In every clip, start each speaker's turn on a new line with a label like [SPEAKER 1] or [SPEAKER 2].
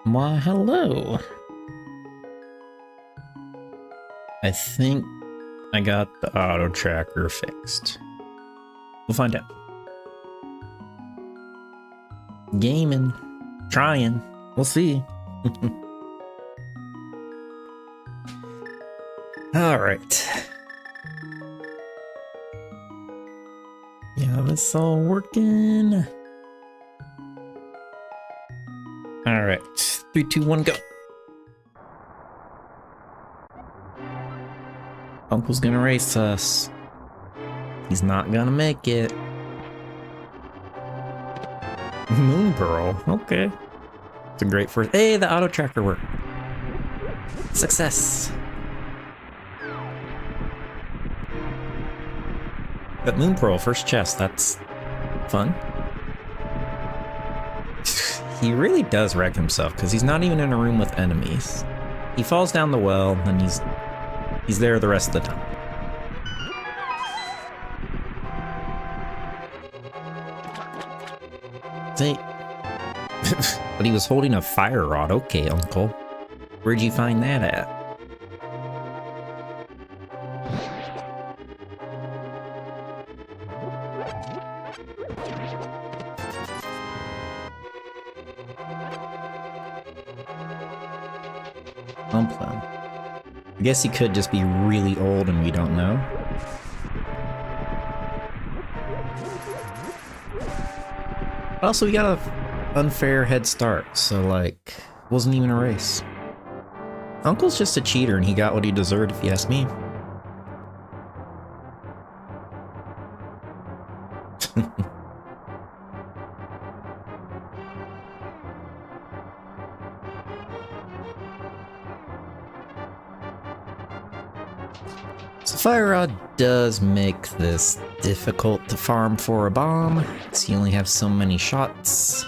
[SPEAKER 1] Why, hello. I think I got the auto tracker fixed. We'll find out. Gaming. Trying. We'll see. Alright. Yeah, this all working. Alright. 3, 2, 1, go. Uncle's gonna race us. He's not gonna make it. Moon Pearl, okay. It's a great first. Hey, the auto tracker worked. Success. But Moon Pearl, first chest, that's fun. He really does wreck himself because he's not even in a room with enemies. He falls down the well, and he's there the rest of the time. See? But he was holding a fire rod. Okay, Uncle. Where'd you find that at? I guess he could just be really old and we don't know. Also, we got an unfair head start, so like, wasn't even a race. Uncle's just a cheater and he got what he deserved if you ask me. So Fire Rod does make this difficult to farm for a bomb, so you only have so many shots.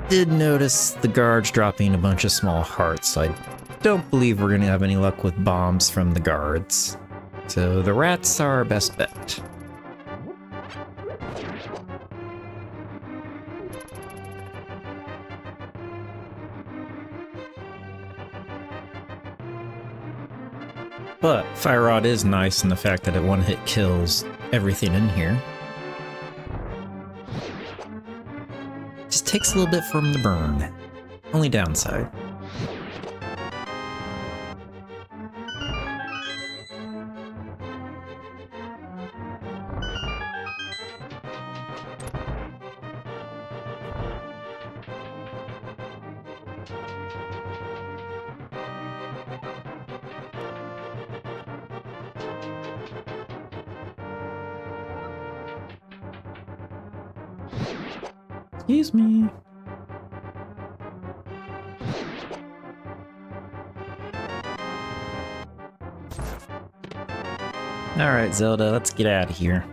[SPEAKER 1] Did notice the guards dropping a bunch of small hearts, so I don't believe we're gonna have any luck with bombs from the guards. So the rats are our best bet. But Fire Rod is nice in the fact that it one-hit kills everything in here. Just takes a little bit from the burn. Only downside. Excuse me. Alright, Zelda, let's get out of here.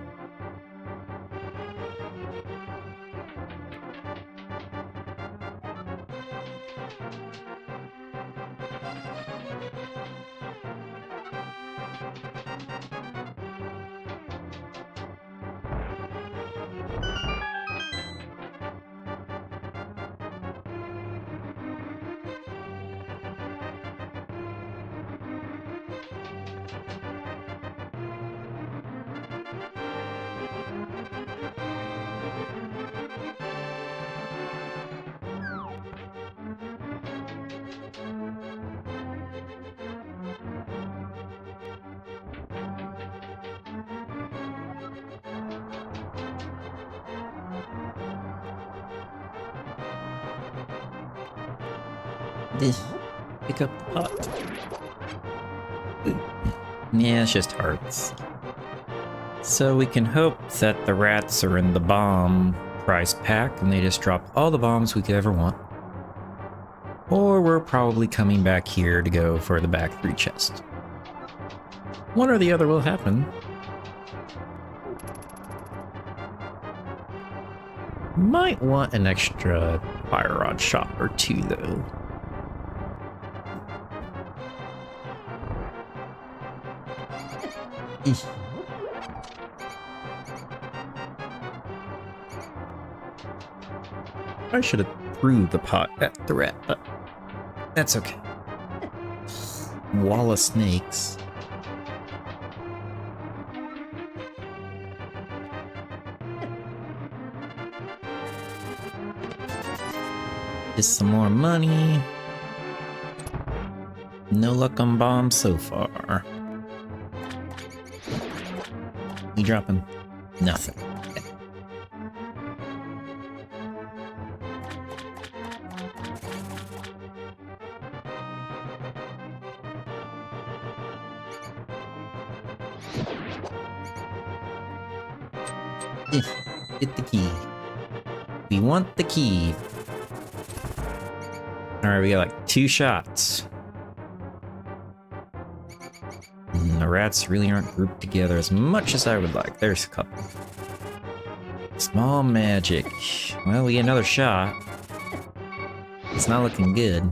[SPEAKER 1] Pick up the pot. Yeah, it's just hearts. So we can hope that the rats are in the bomb prize pack and they just drop all the bombs we could ever want. Or we're probably coming back here to go for the back 3 chest. One or the other will happen. Might want an extra fire rod shot or 2 though. Eesh. I should have threw the pot at the rat, but that's okay. Wall of snakes. Just some more money. No luck on bombs so far. You dropping? Nothing. Get the key. We want the key. Alright, we got like 2 shots. And the rats really aren't grouped together as much as I would like. There's a couple. Small magic. Well, we get another shot. It's not looking good.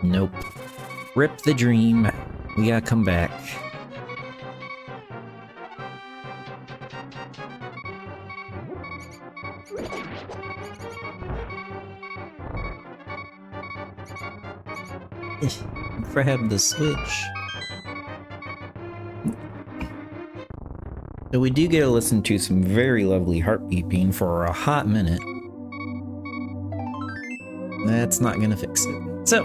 [SPEAKER 1] Nope. Rip the dream. We gotta come back. Grab the switch. So we do get to listen to some very lovely heart beeping for a hot minute. That's not gonna fix it. So,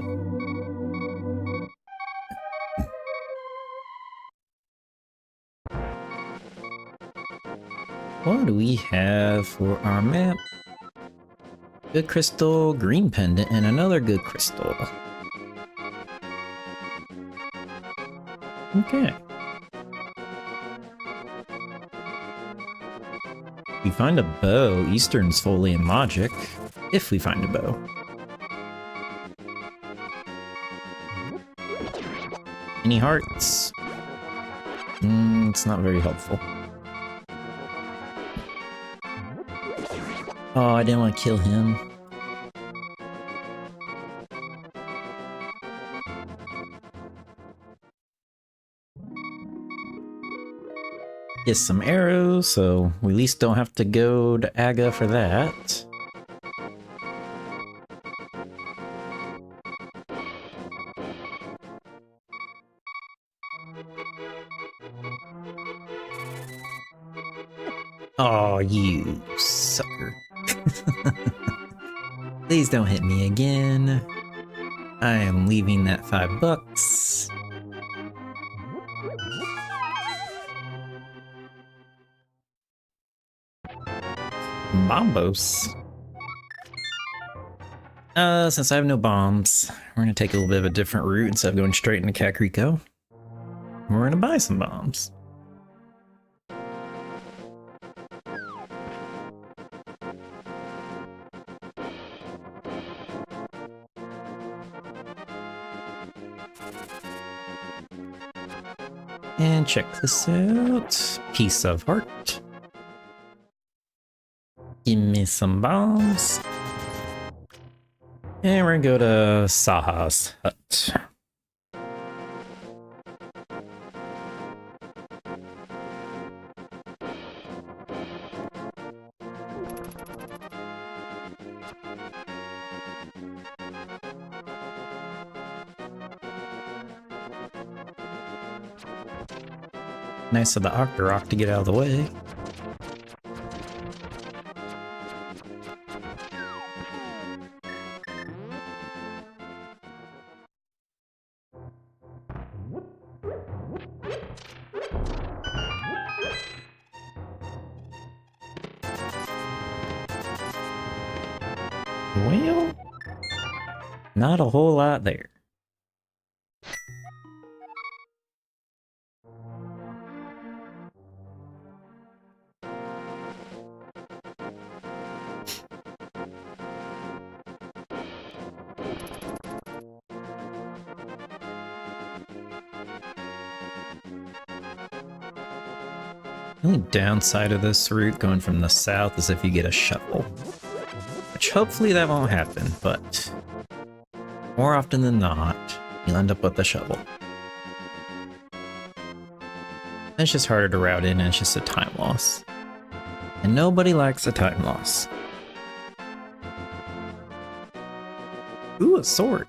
[SPEAKER 1] what do we have for our map? Good crystal, green pendant, and another good crystal. Okay. We find a bow, Eastern's fully in logic. If we find a bow. Any hearts? It's not very helpful. Oh, I didn't want to kill him. Get some arrows, so we at least don't have to go to Aga for that. Oh, you sucker. Please don't hit me again. I am leaving that $5. Bombos. Since I have no bombs, we're gonna take a little bit of a different route instead of going straight into Kakariko. We're gonna buy some bombs. And check this out. Piece of heart. Give me some bombs. And we're gonna go to Saha's hut. Nice of the Octorok to get out of the way. Well, Not a whole lot there. The only downside of this route going from the south is if you get a shovel. Which hopefully that won't happen, but more often than not, you'll end up with a shovel. It's just harder to route in and it's just a time loss. And nobody likes a time loss. Ooh, a sword.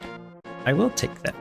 [SPEAKER 1] I will take that.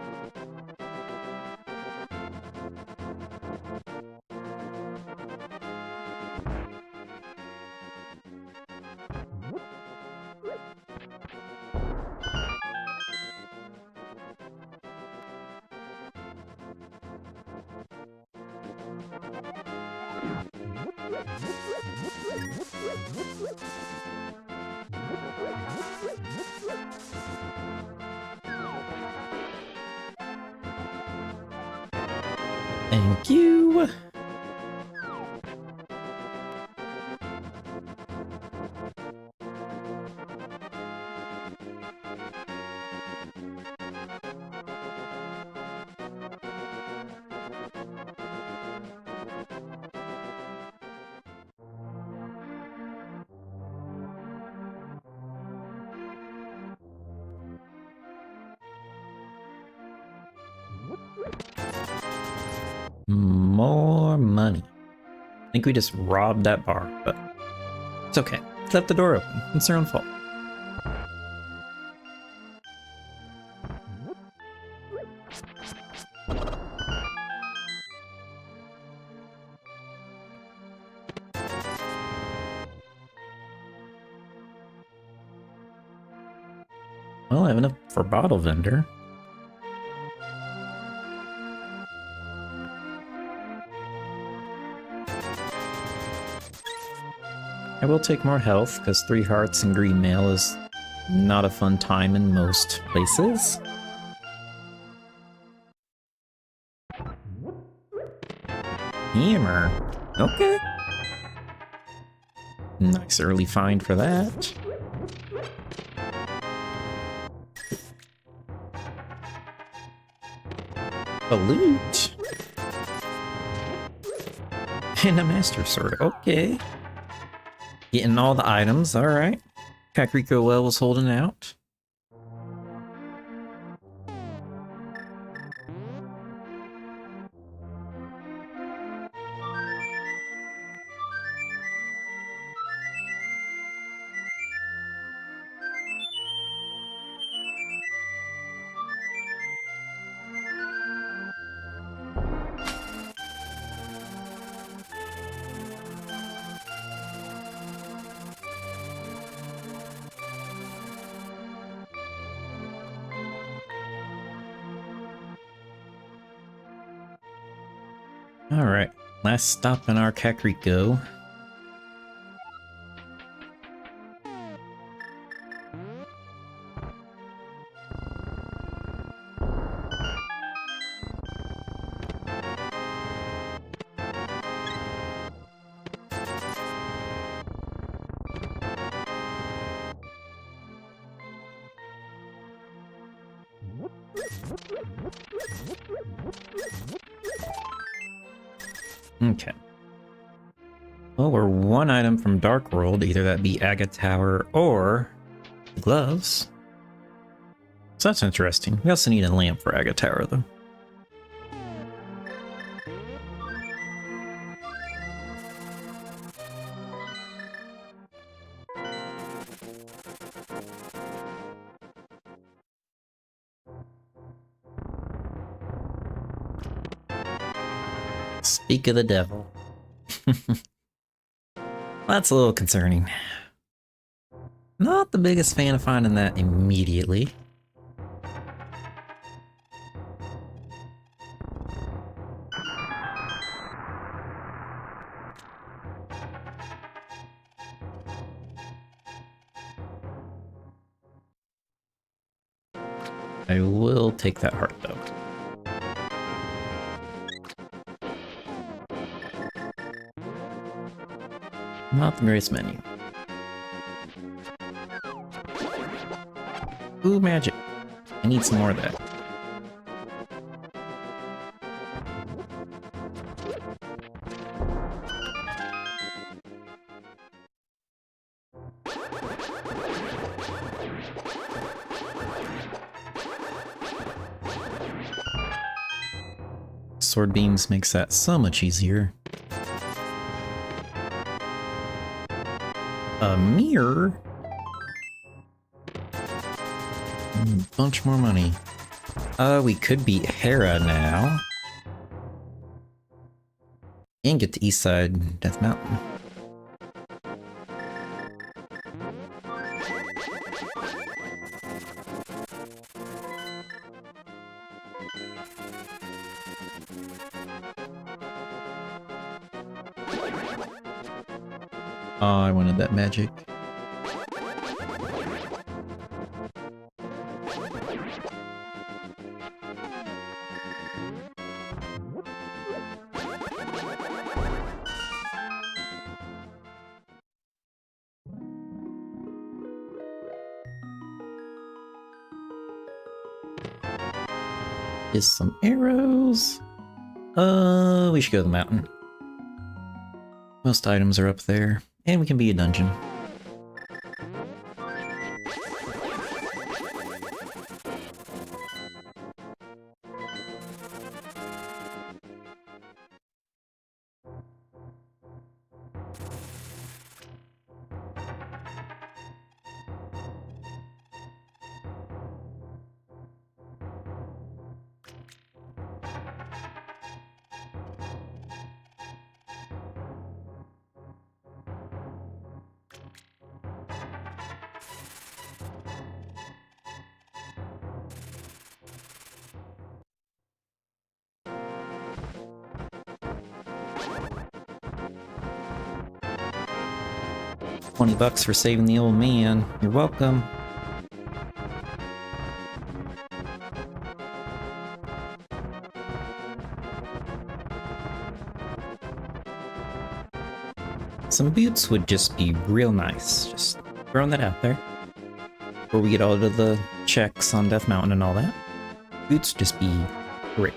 [SPEAKER 1] Thank you. More money. I think we just robbed that bar, but it's okay. It's left the door open. It's their own fault. Well, I have enough for bottle vendor. I will take more health, because 3 hearts and green mail is not a fun time in most places. Hammer. Okay. Nice early find for that. A loot. And a master sword. Okay. Getting all the items, alright. Kakariko Well was holding out. Alright, last stop in our Kakariko. Okay. Well, we're one item from Dark World, either that be Agate Tower or the gloves. So that's interesting. We also need a lamp for Agate Tower, though. Speak of the devil. That's a little concerning. Not the biggest fan of finding that immediately. I will take that heart, though. Not the greatest menu. Ooh, magic. I need some more of that. Sword beams makes that so much easier. A mirror? Bunch more money. We could beat Hera now. And get to Eastside Death Mountain. Oh, I wanted that magic. Is some arrows. We should go to the mountain. Most items are up there, and we can be a dungeon. $20 for saving the old man. You're welcome. Some boots would just be real nice. Just throwing that out there. Before we get all of the checks on Death Mountain and all that. Boots would just be great.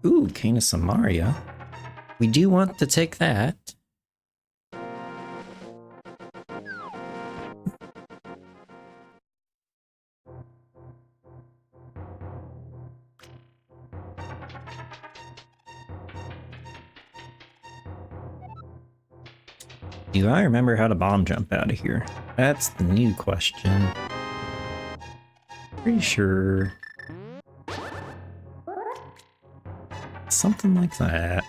[SPEAKER 1] Ooh, Cane of Samaria. We do want to take that. Do I remember how to bomb jump out of here? That's the new question. Pretty sure. Something like that.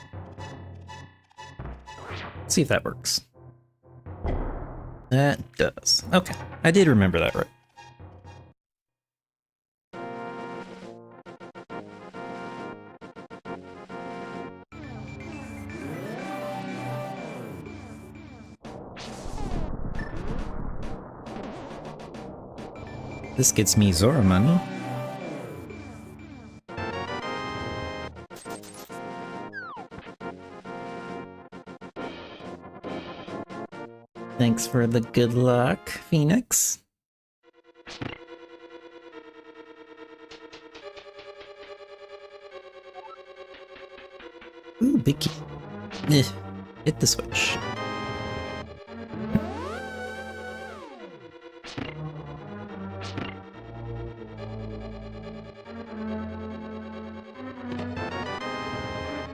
[SPEAKER 1] Let's see if that works. That does. Okay, I did remember that right. This gets me Zora money. Thanks for the good luck, Phoenix. Ooh, big key. Hit the switch.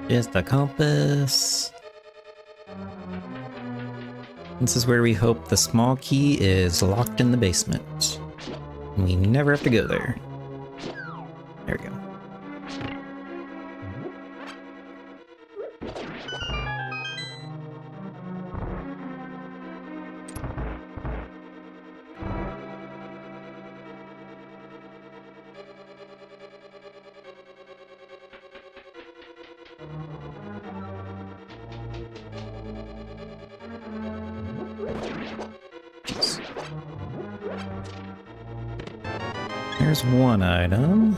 [SPEAKER 1] Just a compass. This is where we hope the small key is locked in the basement. And we never have to go there. There we go. There's one item.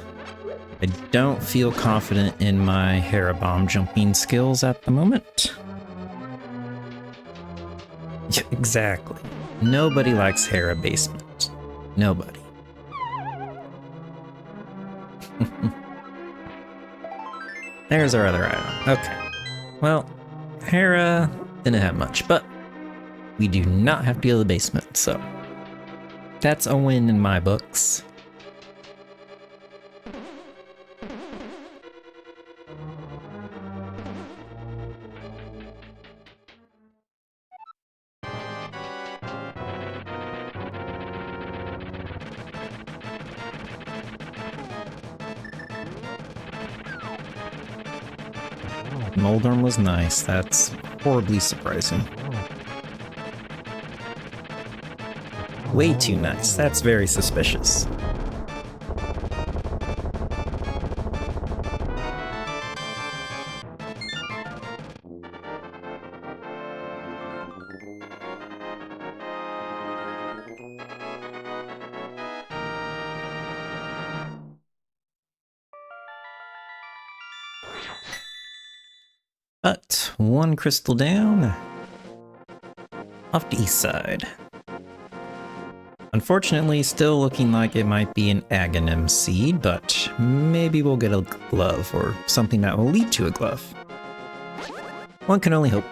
[SPEAKER 1] I don't feel confident in my Hera bomb jumping skills at the moment. Yeah, exactly. Nobody likes Hera basement. Nobody. There's our other item. Okay. Well, Hera didn't have much, but we do not have to go to the basement, so that's a win in my books. Moldorm was nice. That's horribly surprising. Way too nice. That's very suspicious. But one crystal down, off the east side. Unfortunately, still looking like it might be an Aghanim seed, but maybe we'll get a glove or something that will lead to a glove. One can only hope.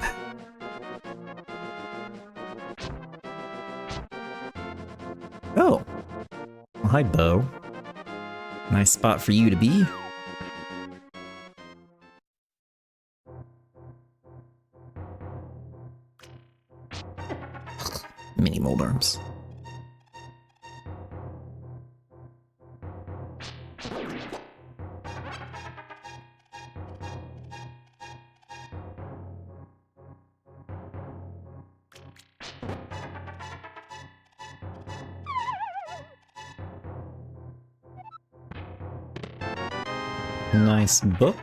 [SPEAKER 1] Oh, well, hi, Bo. Nice spot for you to be. Mini Moldarms. Nice book.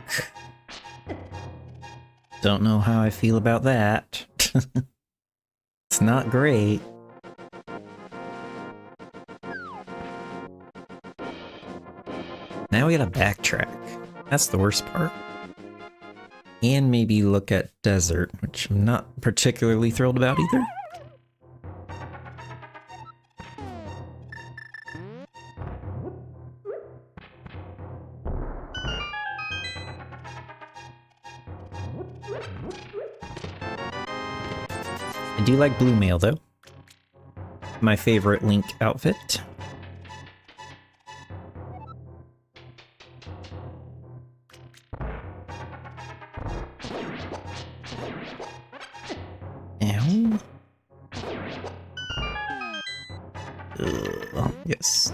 [SPEAKER 1] Don't know how I feel about that. It's not great. Now we gotta backtrack. That's the worst part. And maybe look at desert, which I'm not particularly thrilled about either. I do like blue mail though. My favorite Link outfit. Ow. Yes.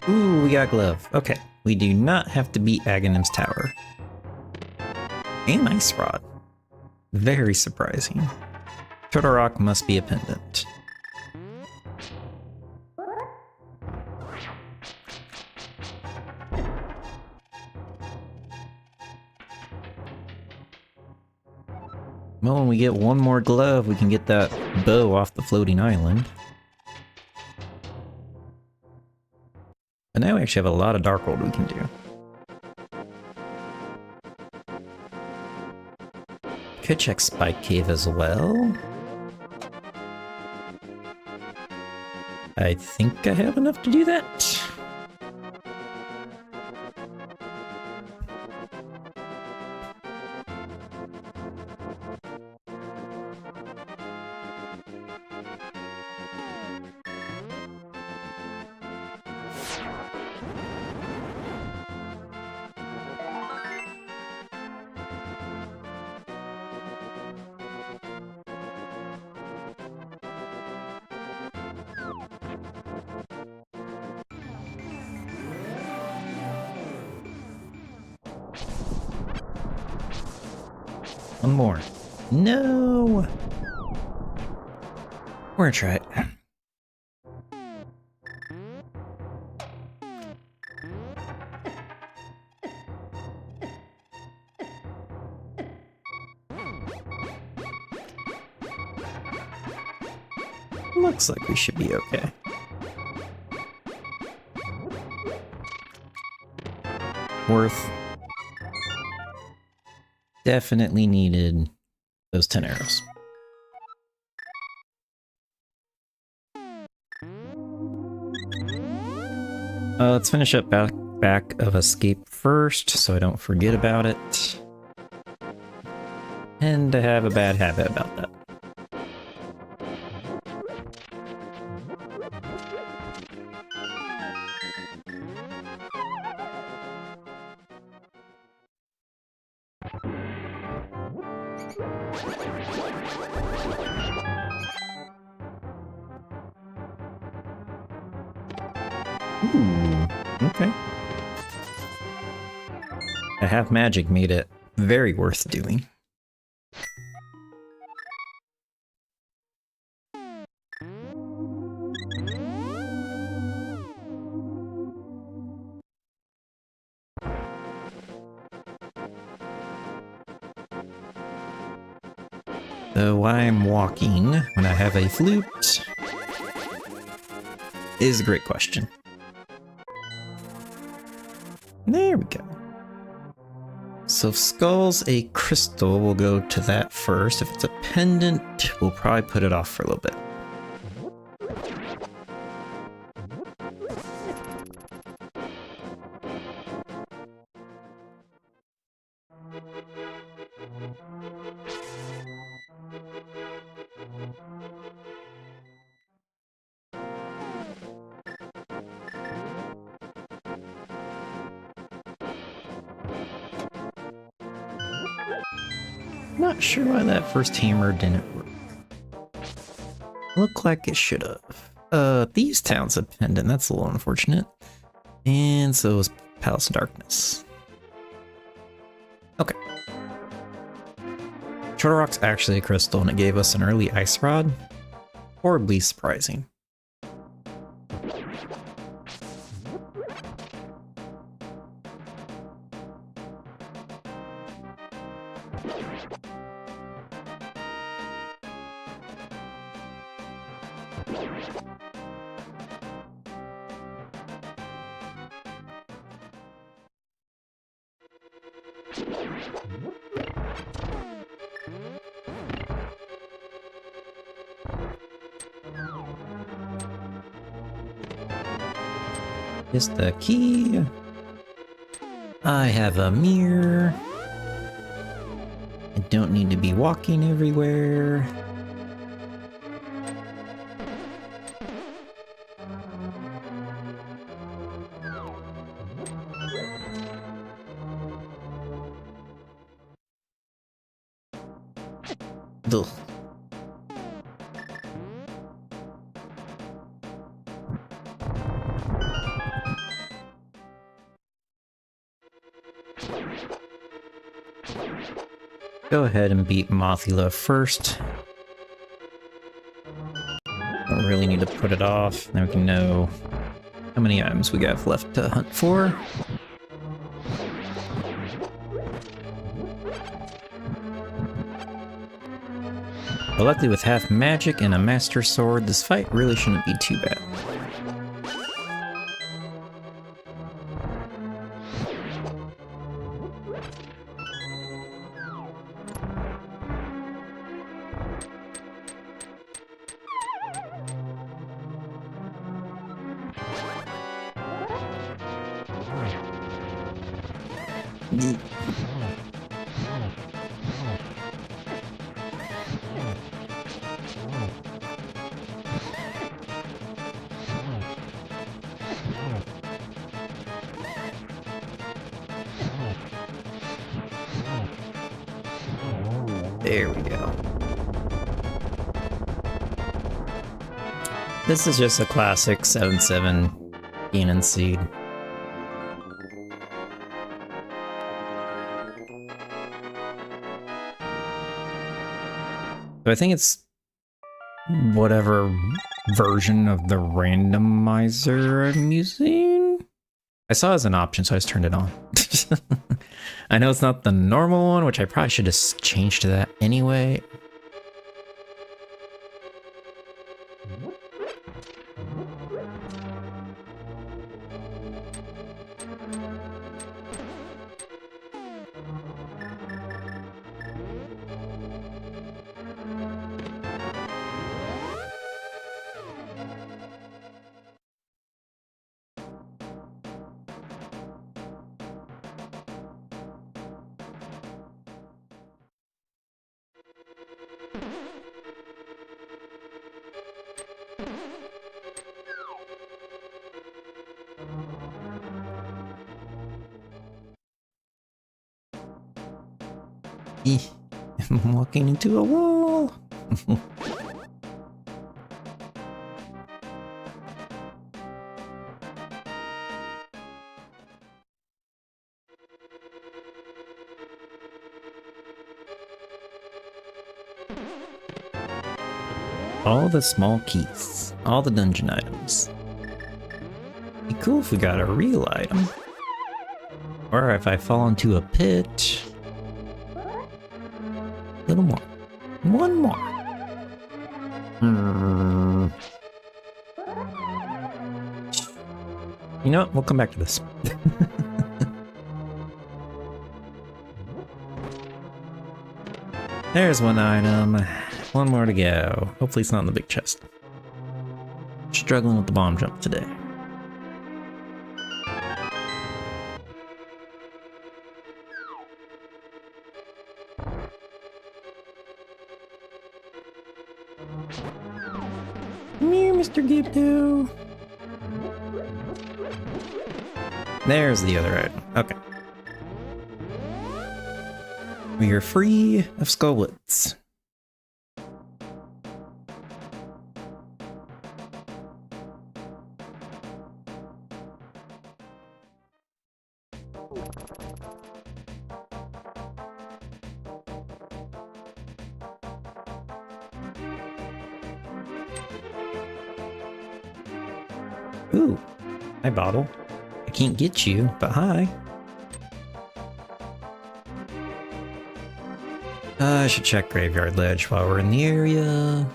[SPEAKER 1] Ooh, we got glove. Okay, we do not have to beat Aghanim's tower. And Ice Rod. Very surprising. Todorok must be a pendant. Well, when we get one more glove, we can get that bow off the floating island. But now we actually have a lot of Darkhold we can do. Could check Spike Cave as well. I think I have enough to do that. One more. No! We're gonna try it. Looks like we should be okay. Worth. Definitely needed those 10 arrows. Let's finish up back of escape first, so I don't forget about it. And I have a bad habit about that. Ooh, okay. I have magic made it very worth doing. So why I'm walking when I have a flute is a great question. There we go. So if Skull's a crystal, we'll go to that first. If it's a pendant, we'll probably put it off for a little bit. Not sure why that first hammer didn't work. Looked like it should have. These towns have pendant, that's a little unfortunate. And so is Palace of Darkness. Okay. Turtle Rock's actually a crystal and it gave us an early ice rod. Horribly surprising. Is the key. I have a mirror. I don't need to be walking everywhere. Ugh. Go ahead and beat Mothula first. Don't really need to put it off. Now we can know how many items we got left to hunt for. But luckily with half magic and a master sword, this fight really shouldn't be too bad. There we go. This is just a classic 7/7 Ganon Seed. So I think it's whatever version of the randomizer I'm using. I saw it as an option, so I just turned it on. I know it's not the normal one, which I probably should have changed to that anyway. I'm walking into a wall. All the small keys, all the dungeon items. Be cool if we got a real item. Or if I fall into a pit. A little more. One more. You know what? We'll come back to this. There's one item. One more to go. Hopefully it's not in the big chest. Struggling with the bomb jump today. Come here, Mr. Gibdo. There's the other item. Okay. We are free of skullets. Ooh, hi bottle. I can't get you, but hi. I should check Graveyard Ledge while we're in the area.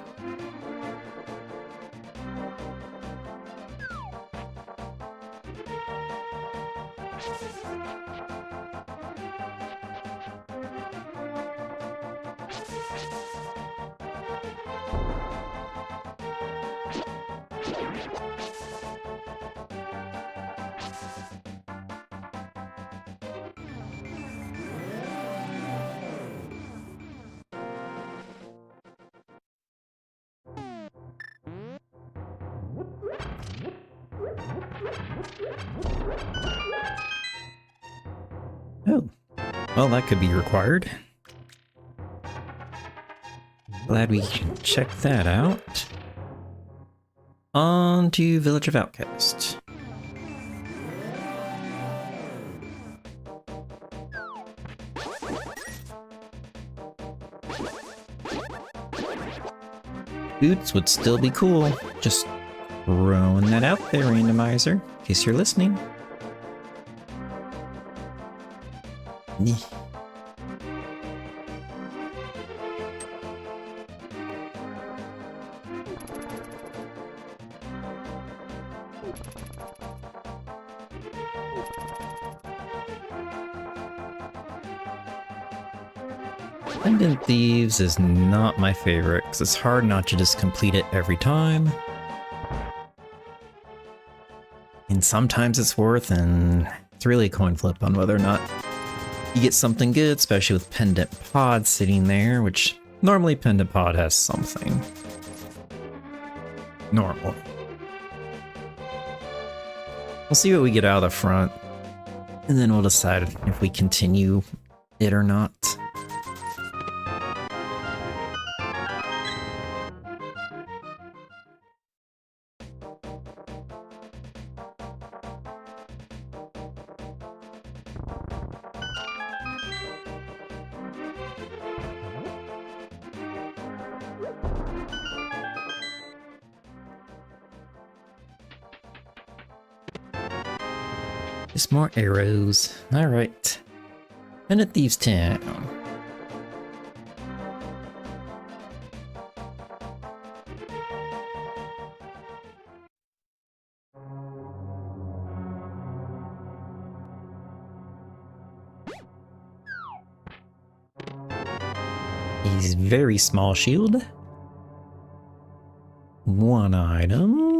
[SPEAKER 1] Oh, well, that could be required. Glad we can check that out. On to Village of Outcast. Boots would still be cool. Just throwing that out there, Randomizer, in case you're listening. Pendant Thieves is not my favorite, because it's hard not to just complete it every time. And sometimes it's worth, and it's really a coin flip on whether or not you get something good, especially with Pendant Pod sitting there, which normally Pendant Pod has something. Normal. We'll see what we get out of the front, and then we'll decide if we continue it or not. Just more arrows. Alright. Pendant Thieves Town. He's very small shield. One item.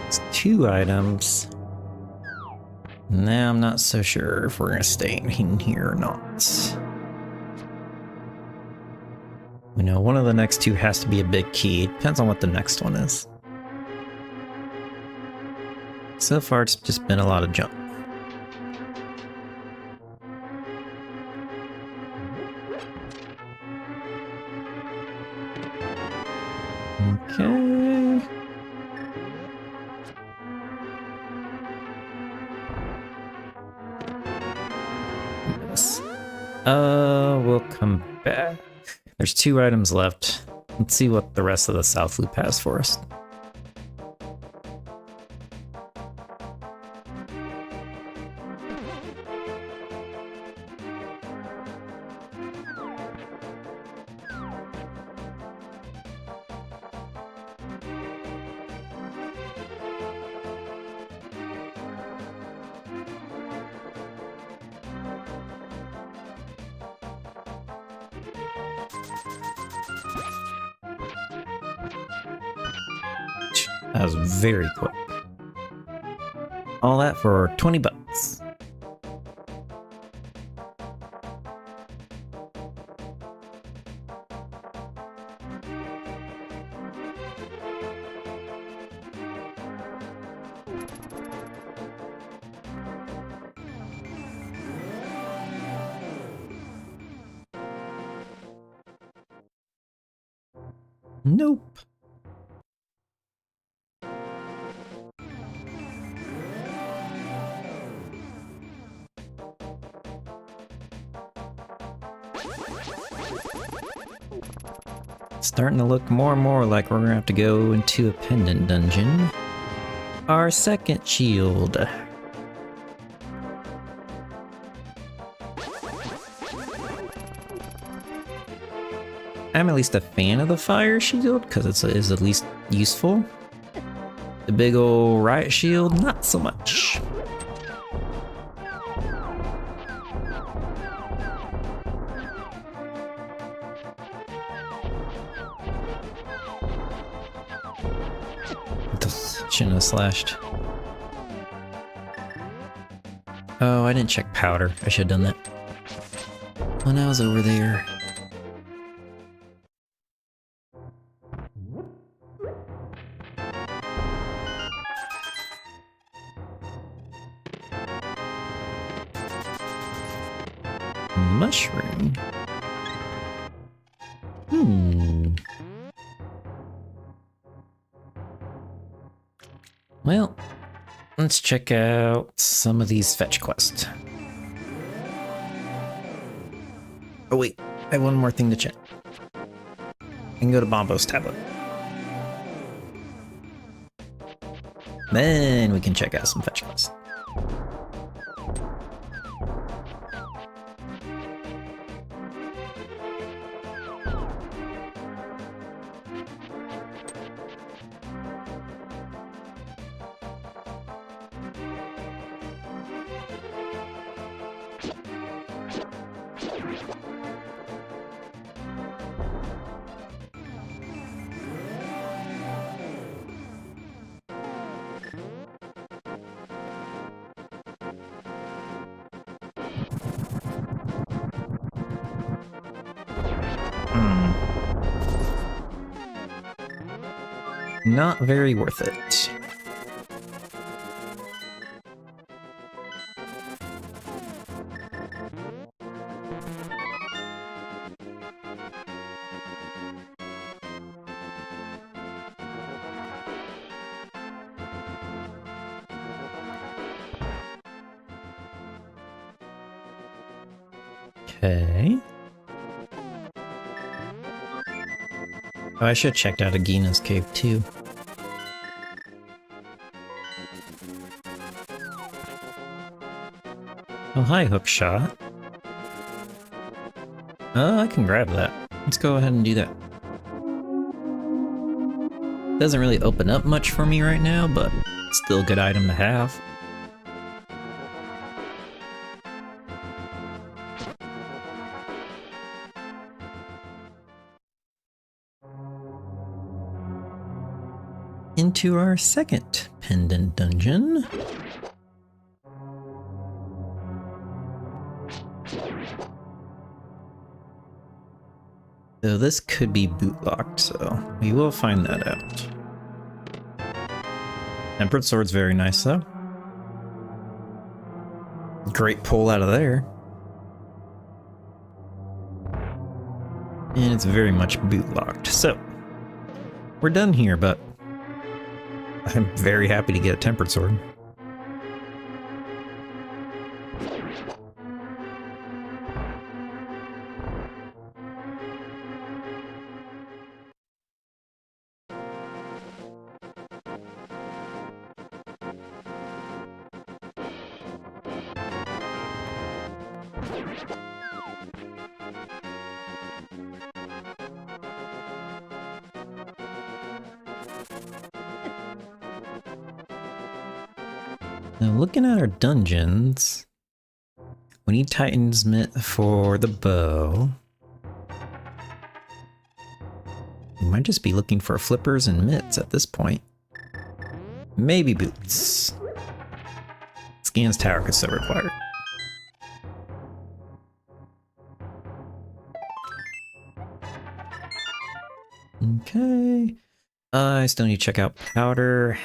[SPEAKER 1] It's two items. Now I'm not so sure if we're gonna stay in here or not. We know one of the next two has to be a big key. Depends on what the next one is. So far it's just been a lot of jump. Okay. Yes. We'll come back. There's 2 items left. Let's see what the rest of the South Loop has for us. That was very quick. All that for 20 bucks. Nope. Starting to look more and more like we're gonna have to go into a pendant dungeon. Our second shield. I'm at least a fan of the fire shield because it is at least useful. The big ol' riot shield, not so much. Shouldn't have slashed. Oh, I didn't check powder. I should have done that when I was over there. Mushroom. Well, let's check out some of these fetch quests. Oh wait, I have one more thing to check. I can go to Bombo's tablet. Then we can check out some fetch quests. Not very worth it. Okay. Oh, I should have checked out Agina's cave too. Oh, hi, Hookshot. Oh, I can grab that. Let's go ahead and do that. Doesn't really open up much for me right now, but still a good item to have. Into our second pendant dungeon. So this could be boot locked, so we will find that out. Tempered sword's very nice though. Great pull out of there. And it's very much boot locked. So we're done here, but I'm very happy to get a tempered sword. Now looking at our dungeons, we need Titan's Mitt for the bow. We might just be looking for flippers and mitts at this point. Maybe boots. Scan's tower could still require. Okay. I still need to check out powder.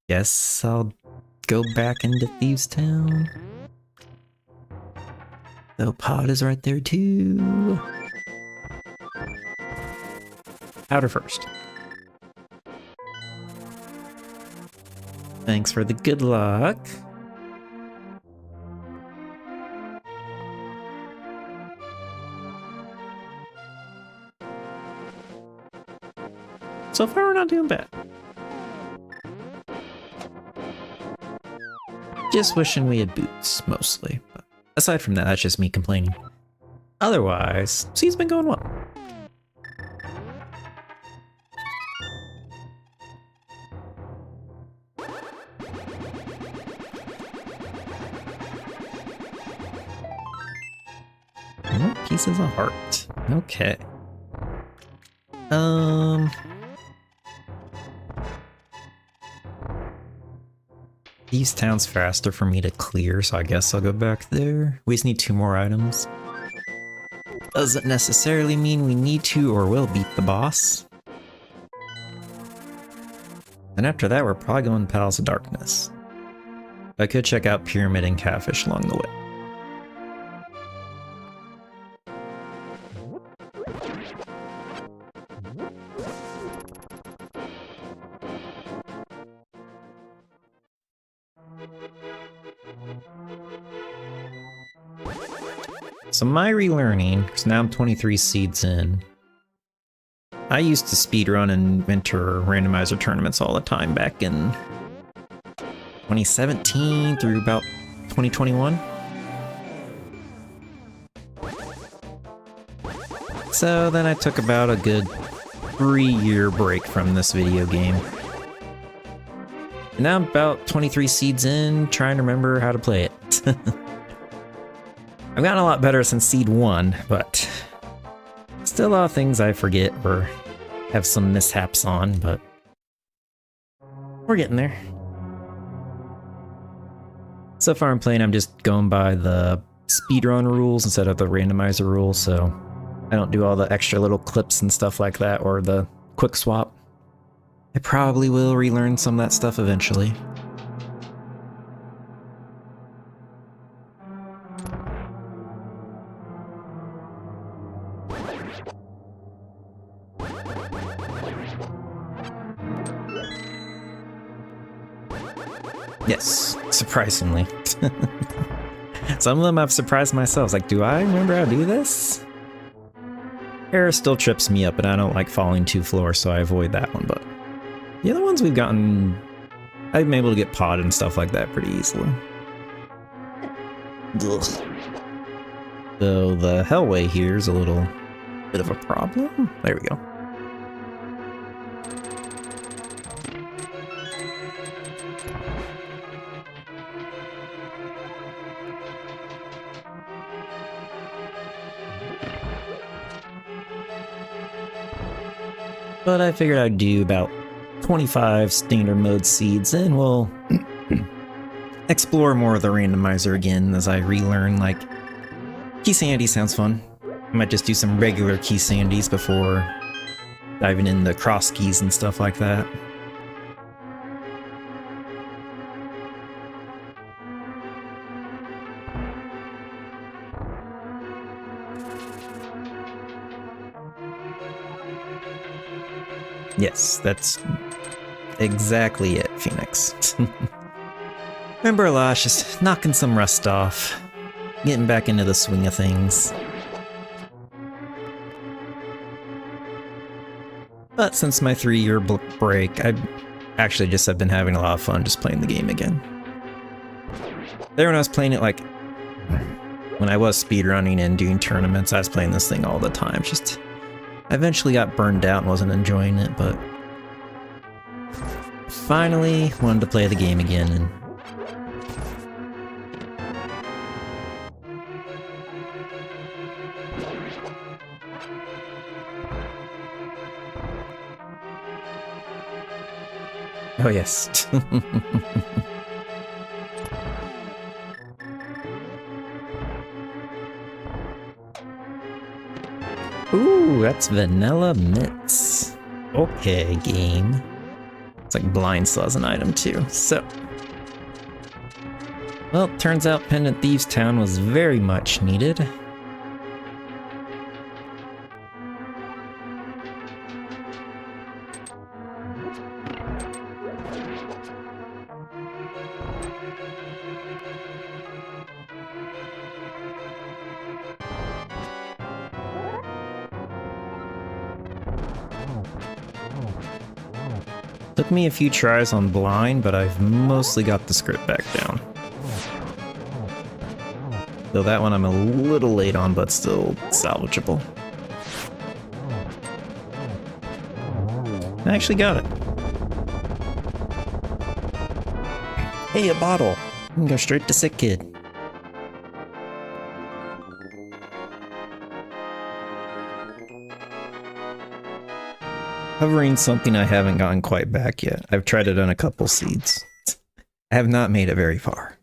[SPEAKER 1] Guess I'll go back into Thieves Town. The pod is right there too. Powder first. Thanks for the good luck. So far we're not doing bad. Just wishing we had boots, mostly. But aside from that, that's just me complaining. Otherwise, season's been going well. Oh, pieces of heart. Okay. These towns faster for me to clear, so I guess I'll go back there. We just need 2 more items. Doesn't necessarily mean we need to or will beat the boss. And after that, we're probably going to Palace of Darkness. I could check out Pyramid and Catfish along the way. So my relearning, because now I'm 23 seeds in. I used to speedrun and enter randomizer tournaments all the time back in 2017 through about 2021. So then I took about a good 3-year break from this video game. And now I'm about 23 seeds in, trying to remember how to play it. I've gotten a lot better since Seed 1, but still a lot of things I forget or have some mishaps on, but we're getting there. So far I'm playing, I'm just going by the speedrun rules instead of the randomizer rules, so I don't do all the extra little clips and stuff like that or the quick swap. I probably will relearn some of that stuff eventually. Yes, surprisingly. Some of them I've surprised myself. Like, do I remember how to do this? Error still trips me up, and I don't like falling 2 floors, so I avoid that one. But the other ones we've gotten, I've been able to get potted and stuff like that pretty easily. Ugh. So the hellway here is a little bit of a problem. There we go. But I figured I'd do about 25 standard mode seeds, and we'll explore more of the randomizer again as I relearn. Like, Key Sandy sounds fun. I might just do some regular key sandies before diving into cross keys and stuff like that. Yes, that's exactly it, Phoenix. Remember a lot, just knocking some rust off, getting back into the swing of things. But since my 3-year break, I actually just have been having a lot of fun just playing the game again. There when I was playing it, like, when I was speedrunning and doing tournaments, I was playing this thing all the time. Just, I eventually got burned out and wasn't enjoying it, but finally wanted to play the game again. And oh yes. Ooh, that's Vanilla Mitts. Okay, game. It's like Blind Saw as an item too, so. Well, turns out Pendant Thieves Town was very much needed. Took me a few tries on Blind, but I've mostly got the script back down. Though that one I'm a little late on, but still salvageable. I actually got it. Hey, a bottle! I can go straight to Sick Kid. Covering something I haven't gotten quite back yet. I've tried it on a couple seeds. I have not made it very far.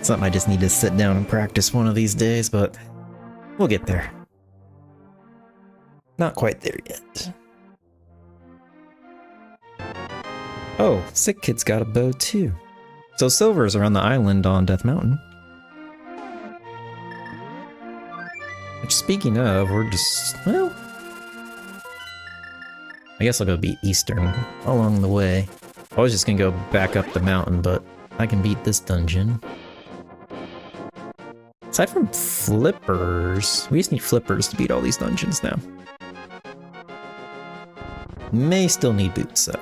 [SPEAKER 1] Something I just need to sit down and practice one of these days, but we'll get there. Not quite there yet. Oh, Sick Kid's got a bow too. So Silvers are on the island on Death Mountain. Which, speaking of, we're just, well, I guess I'll go beat Eastern along the way. I was just gonna go back up the mountain, but I can beat this dungeon. Aside from flippers, we just need flippers to beat all these dungeons now. May still need boots though.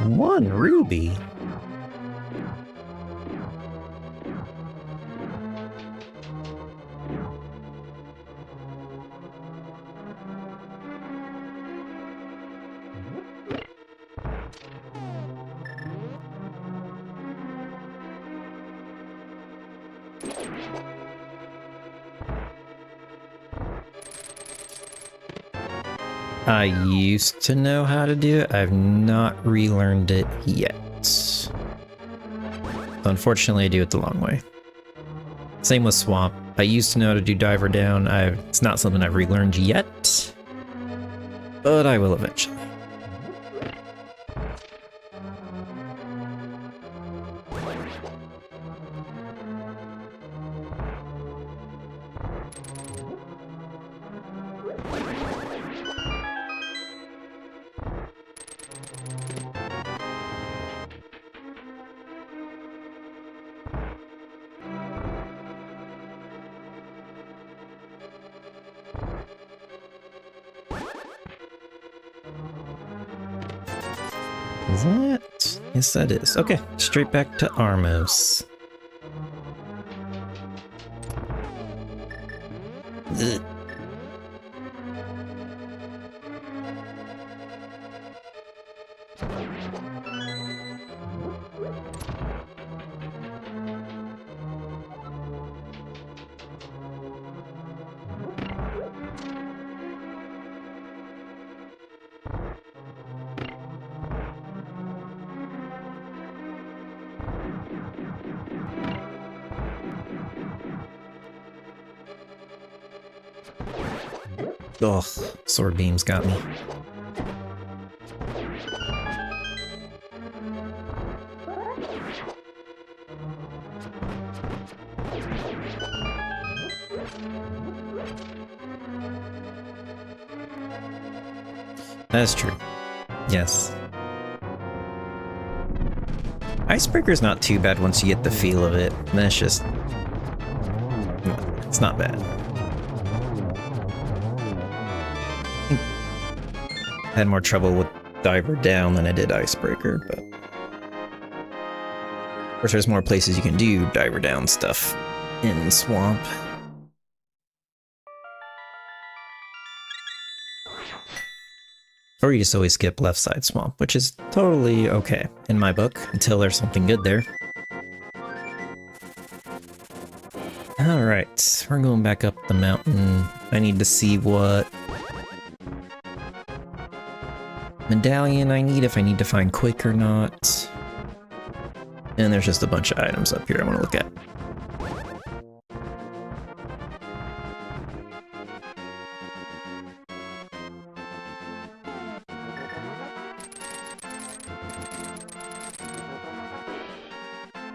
[SPEAKER 1] One ruby? I used to know how to do it. I've not relearned it yet. So unfortunately, I do it the long way. Same with Swamp. I used to know how to do Diver Down. It's not something I've relearned yet, but I will eventually. Is that? Yes, that is. Okay, straight back to Armos. Ugh. Ugh, sword beams got me. That's true. Yes. Icebreaker's not too bad once you get the feel of it. Then it's just... it's not bad. I had more trouble with Diver Down than I did Icebreaker, but... of course, there's more places you can do Diver Down stuff in Swamp. Or you just always skip left side Swamp, which is totally okay in my book, until there's something good there. Alright, we're going back up the mountain. I need to see what medallion I need, if I need to find Quick or not. And there's just a bunch of items up here I want to look at.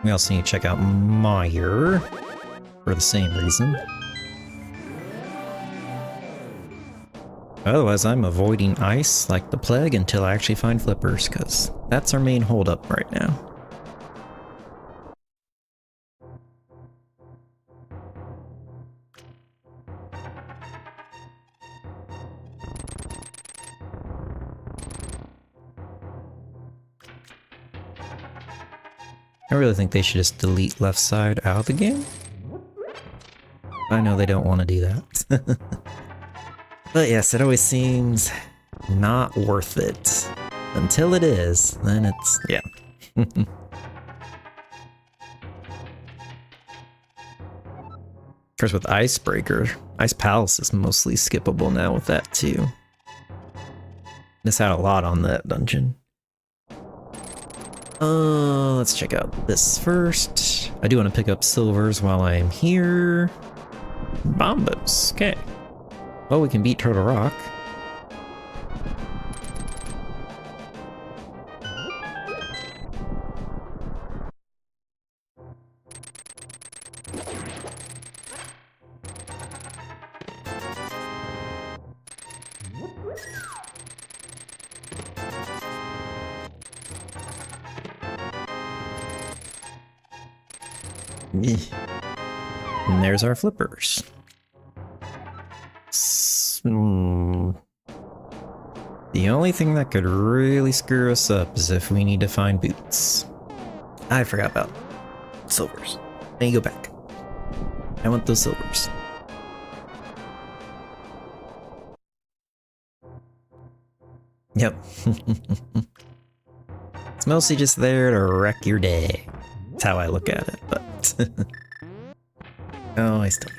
[SPEAKER 1] We also need to check out Meyer for the same reason. Otherwise, I'm avoiding ice like the plague until I actually find flippers, because that's our main holdup right now. I really think they should just delete left side out of the game. I know they don't want to do that. But yes, it always seems not worth it. Until it is, then it's... yeah. Of course, with Icebreaker, Ice Palace is mostly skippable now with that too. Miss out a lot on that dungeon. Let's check out this first. I do want to pick up silvers while I'm here. Bombos, okay. Well, we can beat Turtle Rock. And there's our flippers. The only thing that could really screw us up is if we need to find boots. I forgot about silvers. Let me go back. I want those silvers. Yep. It's mostly just there to wreck your day. That's how I look at it, but... oh, I still...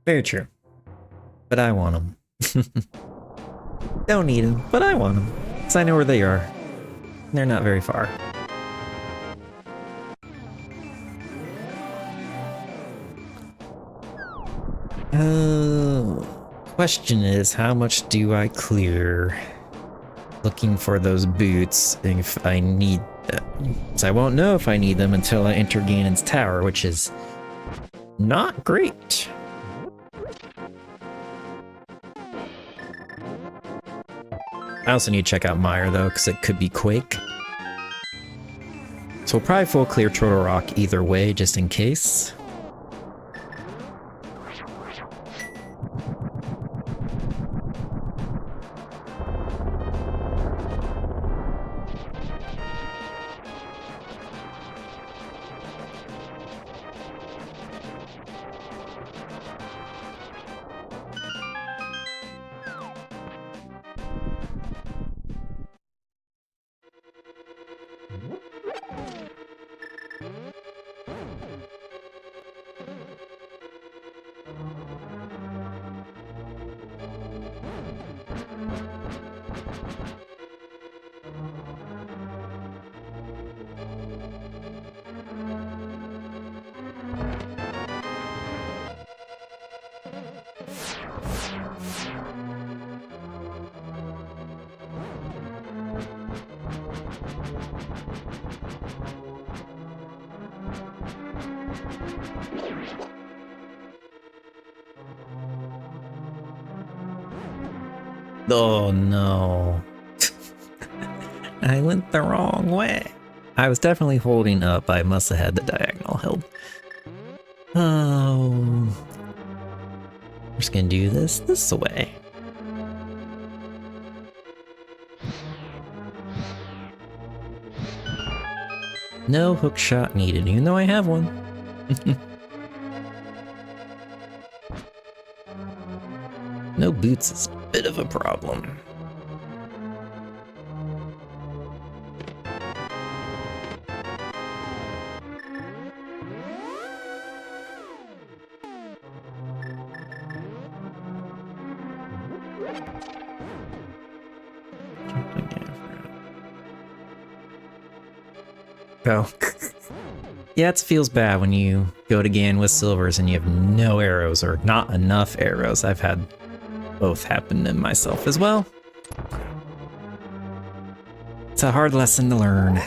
[SPEAKER 1] Very true. But I want them. Don't need them, but I want them. Because I know where they are. They're not very far. Question is, how much do I clear looking for those boots if I need them? So I won't know if I need them until I enter Ganon's Tower, which is not great. I also need to check out Meyer though, because it could be Quake. So So we'll probably full clear Turtle Rock either way, just in case. Oh no. I went the wrong way. I was definitely holding up. I must have had the diagonal held. Oh. We're just gonna do this way. No hook shot needed, even though I have one. No boots is a bit of a problem. Oh. Yeah, it feels bad when you go to gain with silvers and you have no arrows or not enough arrows. I've had both happen to myself as well. It's a hard lesson to learn.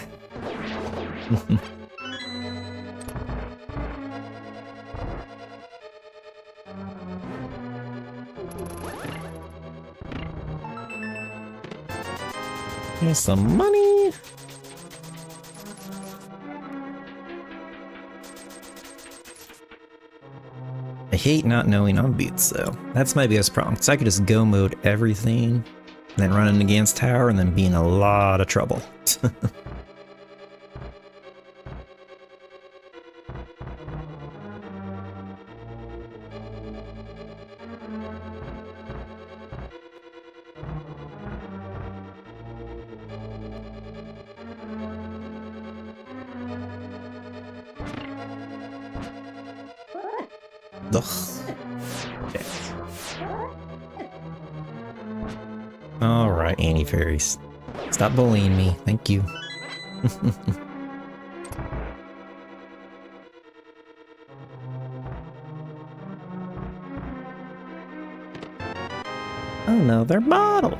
[SPEAKER 1] Here's some money. I hate not knowing on boots though. That's my biggest problem. So I could just go mode everything, then run in against tower, and then be in a lot of trouble. Ugh. Okay. Alright, anti-fairies. Stop bullying me. Thank you. Another bottle.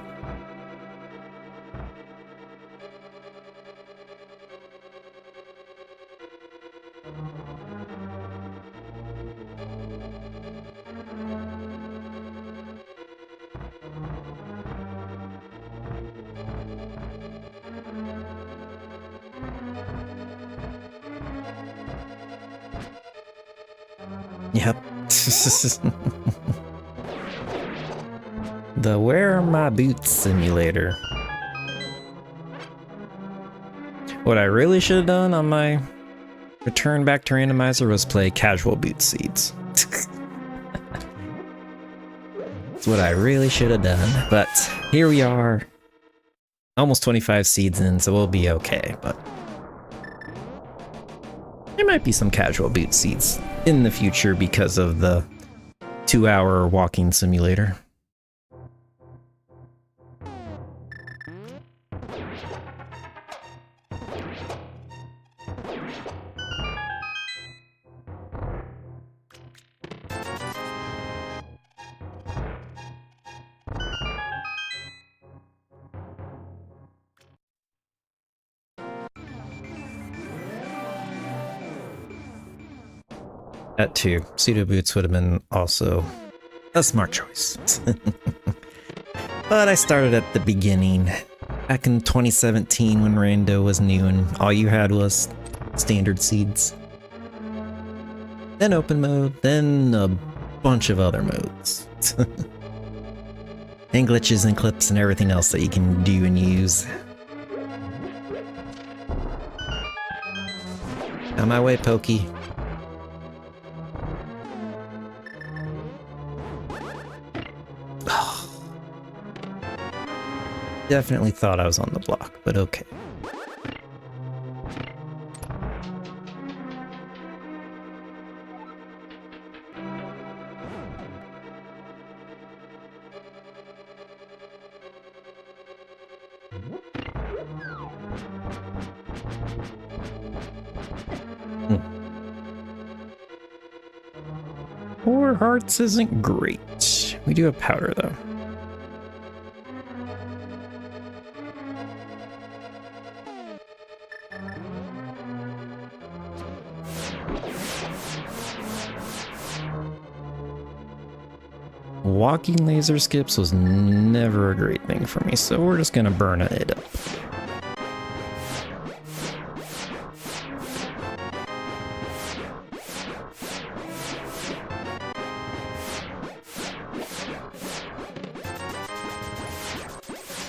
[SPEAKER 1] Yep. The Where Are My Boots simulator. What I really should have done on my return back to Randomizer was play casual boot seeds. That's what I really should have done, but here we are. Almost 25 seeds in, so we'll be okay, but there might be some casual boot seeds in the future because of the 2-hour walking simulator. That too. Pseudo boots would have been also a smart choice. But I started at the beginning, back in 2017 when Rando was new and all you had was standard seeds. Then open mode, then a bunch of other modes. And glitches and clips and everything else that you can do and use. On my way, Pokey. Definitely thought I was on the block, but okay. Four hearts isn't great. We do have powder though. Walking laser skips was never a great thing for me, so we're just gonna burn it up.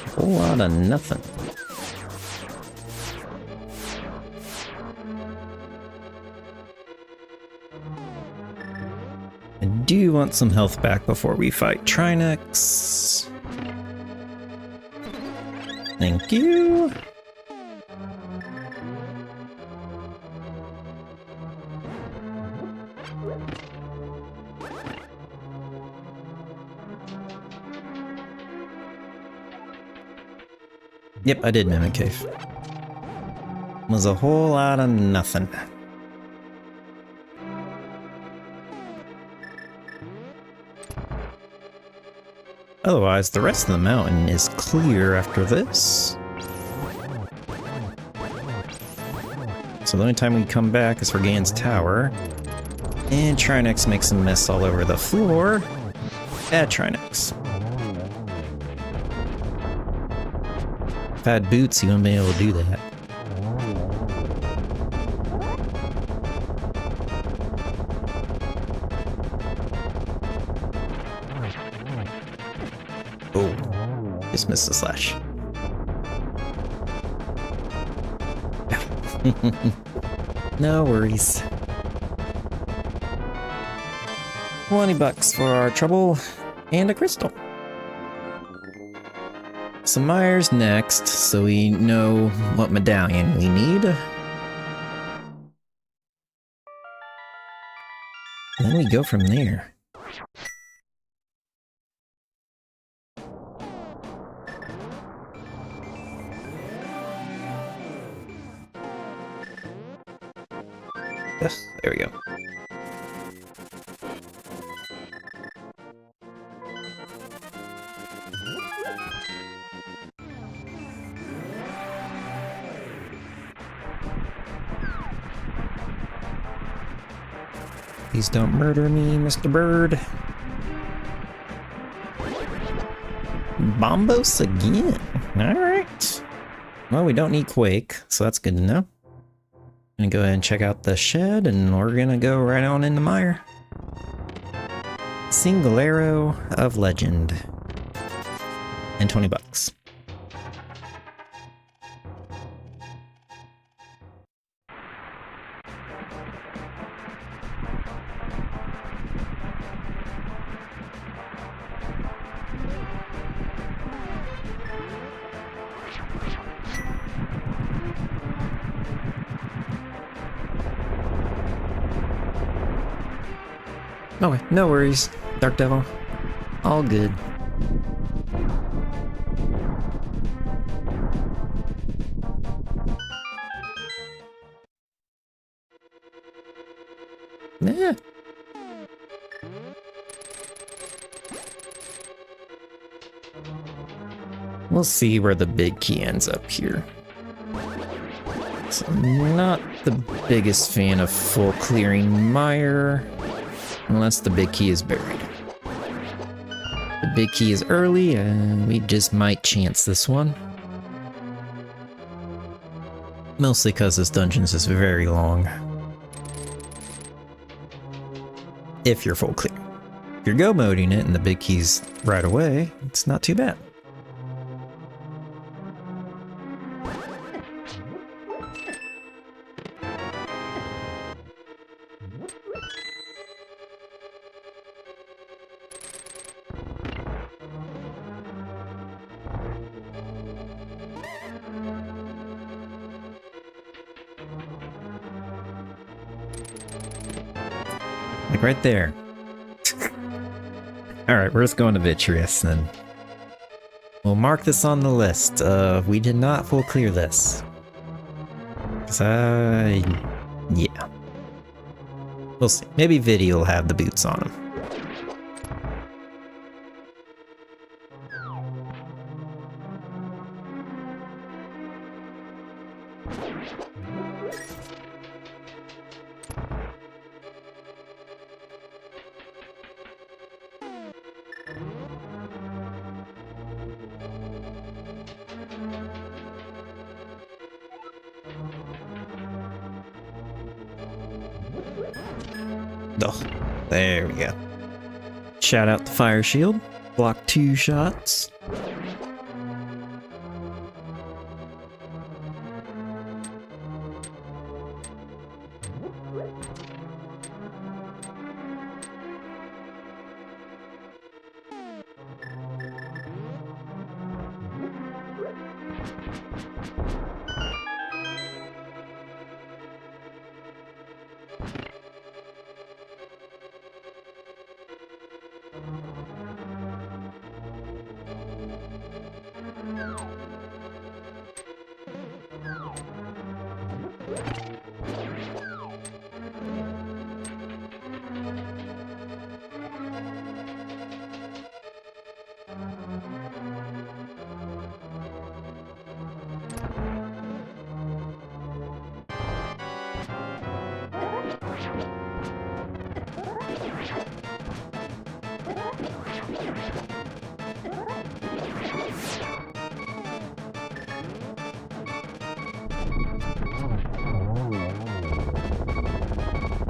[SPEAKER 1] A whole lot of nothing. I do want some health back before we fight Trinex. Thank you. Yep, I did Mimic Cave. Was a whole lot of nothing. Otherwise, the rest of the mountain is clear after this. So the only time we come back is for Gan's Tower. And Trinex makes a mess all over the floor. Bad Trinex. If I had boots, you wouldn't be able to do that. Oh, just missed the slash. No worries. $20 for our trouble and a crystal. Some Myers next, so we know what medallion we need. And then we go from there. Ugh, there we go. Please don't murder me, Mr. Bird. Bombos again. Alright. Well, we don't need Quake, so that's good to know. I'm gonna go ahead and check out the shed, and we're gonna go right on into Mire. Single arrow of legend. And $20. Okay, no worries, Dark Devil. All good. Yeah. We'll see where the big key ends up here. So I'm not the biggest fan of full clearing Mire. Unless the big key is buried. The big key is early, and we just might chance this one. Mostly because this dungeon's is very long. If you're full clear. If you're go moding it and the big key's right away, it's not too bad. Like right there. Alright, we're just going to Vitreous then. We'll mark this on the list. We did not full clear this. Yeah. We'll see. Maybe Viddy will have the boots on him. Oh, there we go. Shout out the fire shield. Block 2 shots.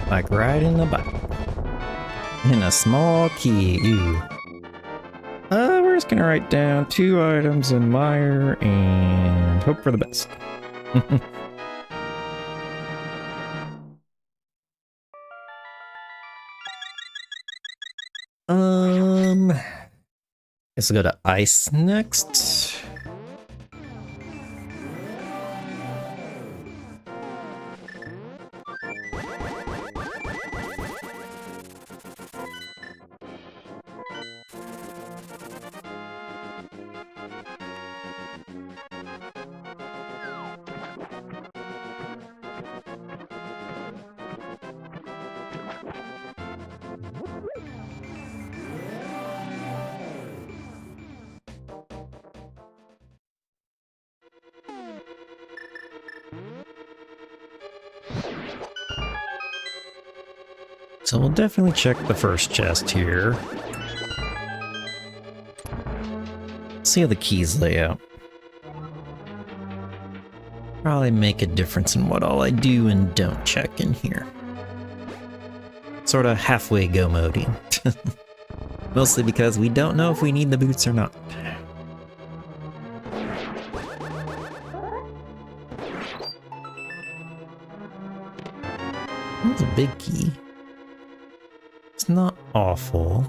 [SPEAKER 1] Like riding a bike. In a small key. Ooh. We're just gonna write down 2 items in Mire and hope for the best. Guess we'll go to Ice next. So we'll definitely check the first chest here. See how the keys lay out. Probably make a difference in what all I do and don't check in here. Sort of halfway go moding. Mostly because we don't know if we need the boots or not. That's a big key. It's not awful.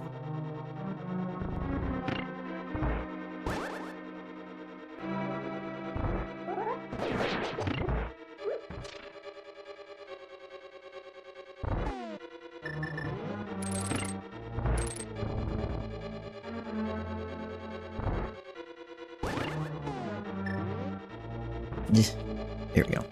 [SPEAKER 1] Here we go.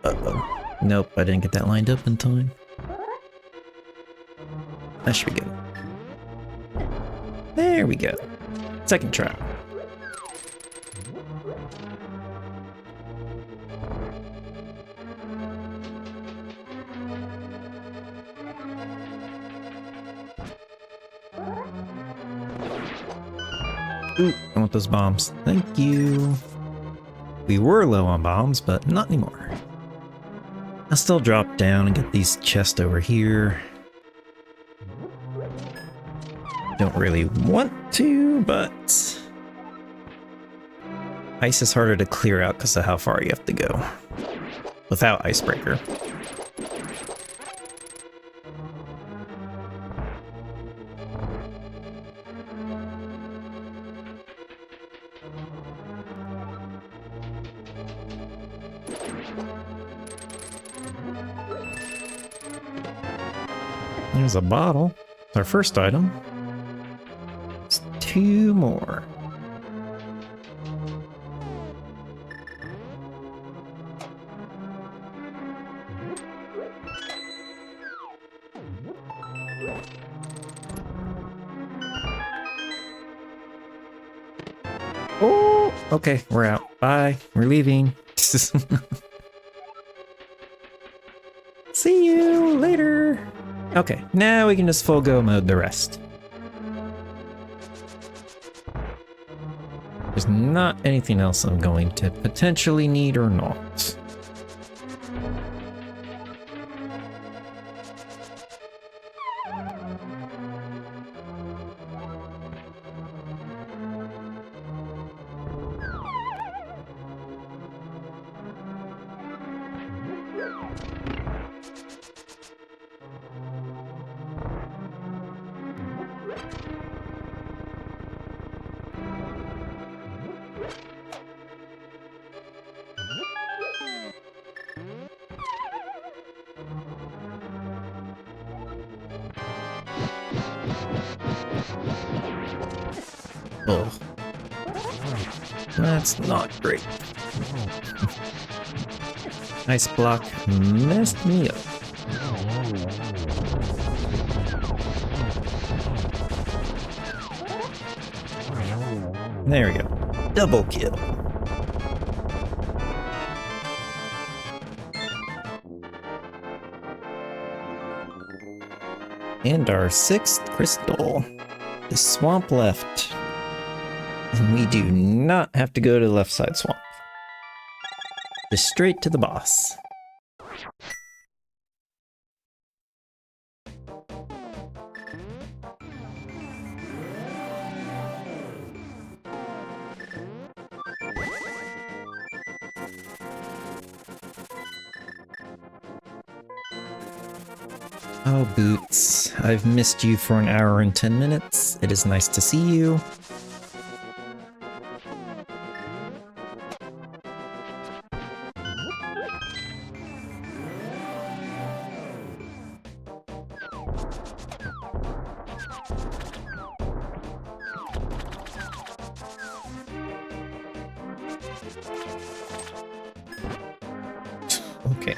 [SPEAKER 1] Uh-oh. Nope, I didn't get that lined up in time. That should be good. There we go. Second try. Ooh, I want those bombs. Thank you. We were low on bombs, but not anymore. I'll still drop down and get these chests over here. Don't really want to, but ice is harder to clear out because of how far you have to go without icebreaker. There's a bottle. Our first item. It's 2 more. Oh, okay, we're out. Bye. We're leaving. See you later. Okay, now we can just full go mode the rest. There's not anything else I'm going to potentially need or not. Oh, that's not great. Ice block messed me up. There we go. Double kill. And our 6th crystal. The swamp left. And we do not have to go to the left side swamp. Just straight to the boss. Oh, Boots, I've missed you for an hour and 10 minutes. It is nice to see you. Okay.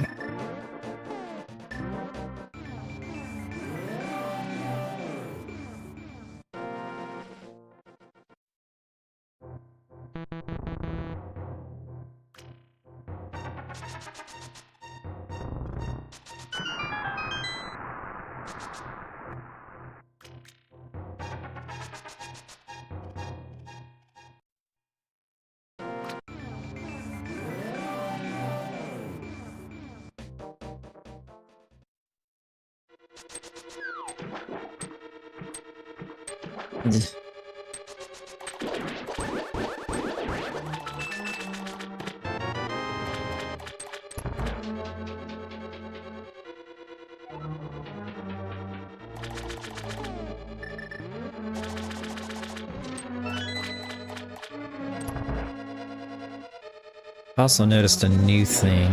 [SPEAKER 1] I also noticed a new thing.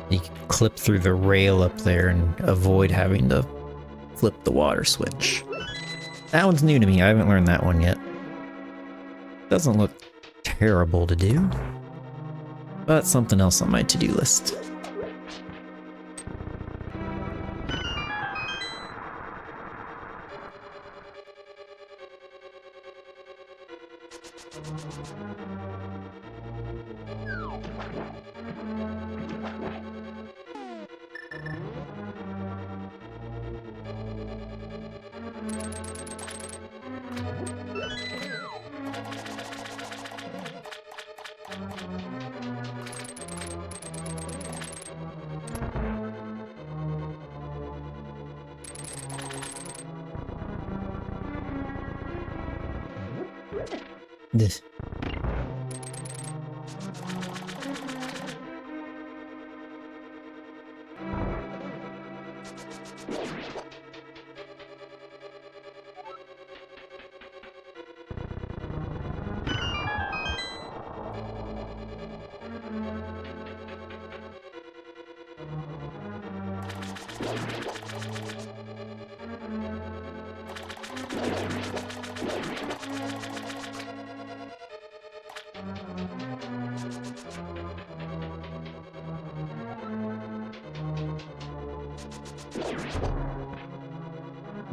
[SPEAKER 1] You can clip through the rail up there and avoid having to flip the water switch. That one's new to me. I haven't learned that one yet. Doesn't look terrible to do, but something else on my to-do list. This.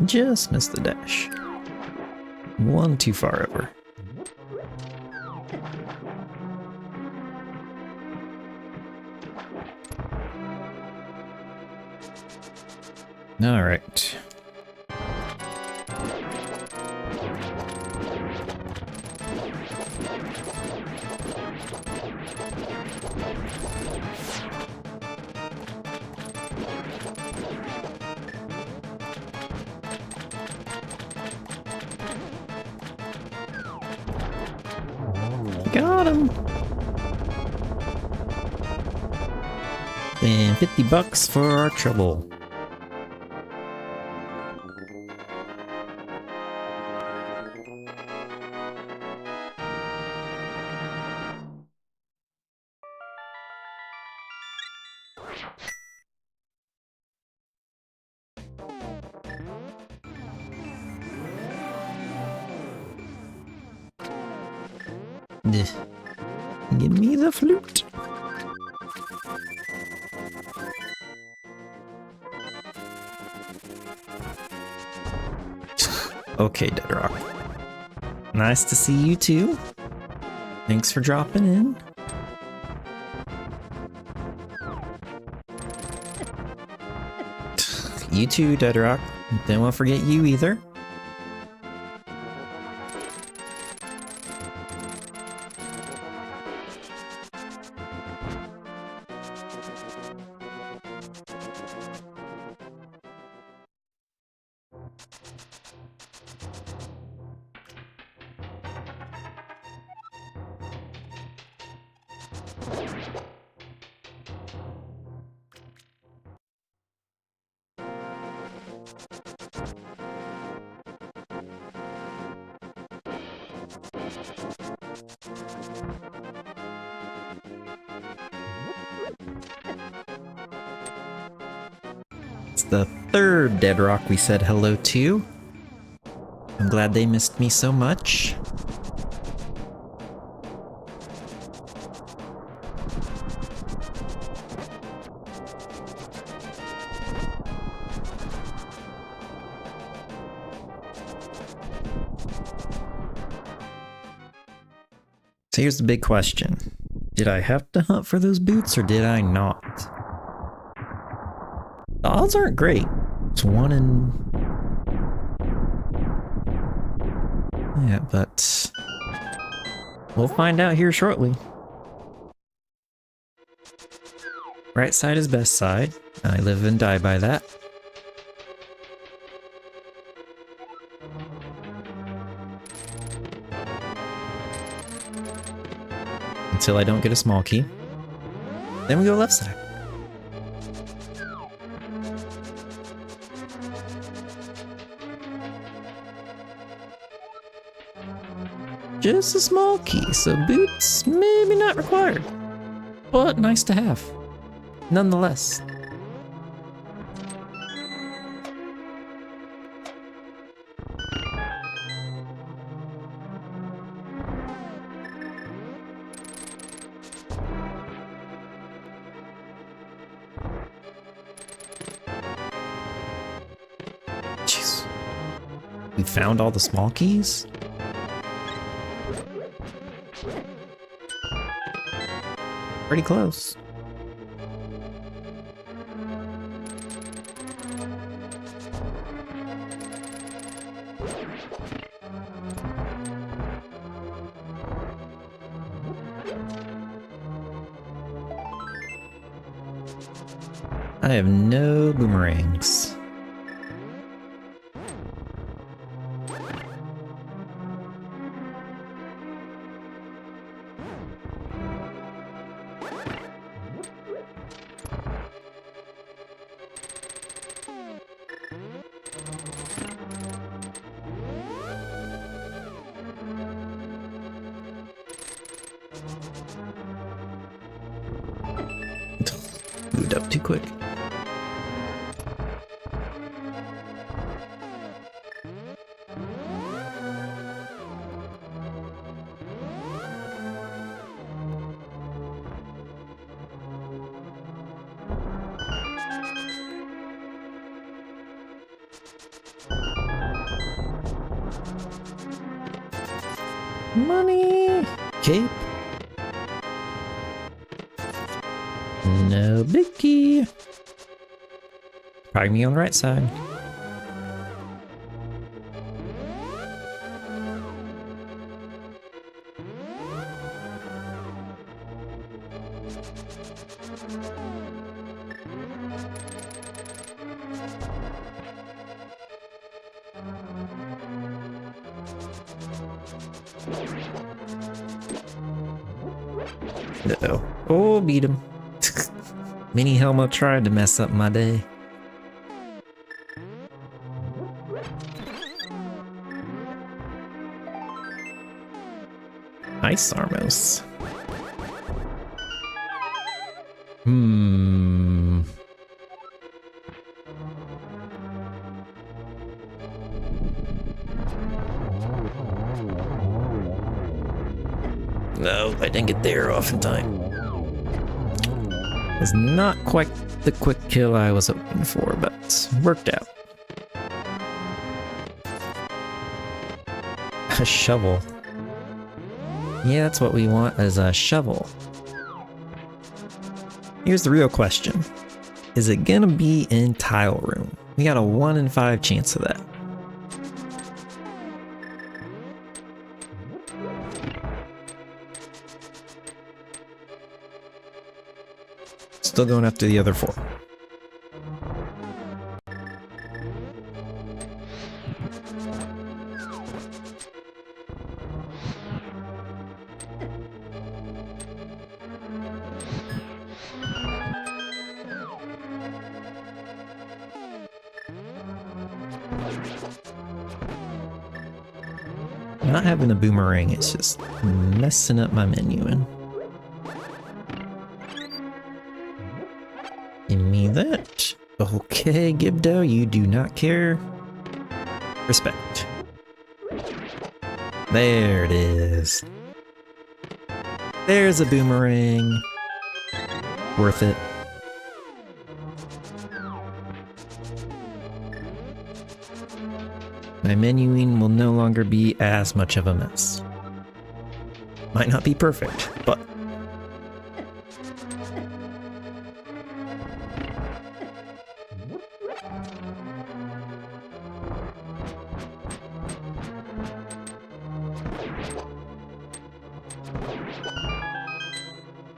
[SPEAKER 1] Just missed the dash. One too far over. All right. Got him. And $50 for our trouble. Give me the flute. Okay, Deadrock. Nice to see you too. Thanks for dropping in. You too, Deadrock. Don't want to forget you either. It's the third Deadrock we said hello to. I'm glad they missed me so much. So here's the big question. Did I have to hunt for those boots or did I not? The odds aren't great. It's 1 in... Yeah, but... we'll find out here shortly. Right side is best side. I live and die by that. Until I don't get a small key. Then we go left side. Just a small key, so boots maybe not required. But nice to have. Nonetheless. Jeez. We found all the small keys? Pretty close. I have no boomerangs. Moved up too quick. Money! Cape. No biggie. Probably me on the right side. Uh-oh. Oh, beat him. Mini Helma tried to mess up my day. Nice, Armos. No, I didn't get there off in time. Was not quite the quick kill I was hoping for, but worked out. A shovel. Yeah, that's what we want, as a shovel. Here's the real question. Is it gonna be in tile room? We got a 1 in 5 chance of that. Still going after the other 4. Not having a boomerang, it's just messing up my menuing. Give me that. Okay, Gibdo, you do not care. Respect. There it is. There's a boomerang. Worth it. My menuing will no longer be as much of a mess. Might not be perfect, but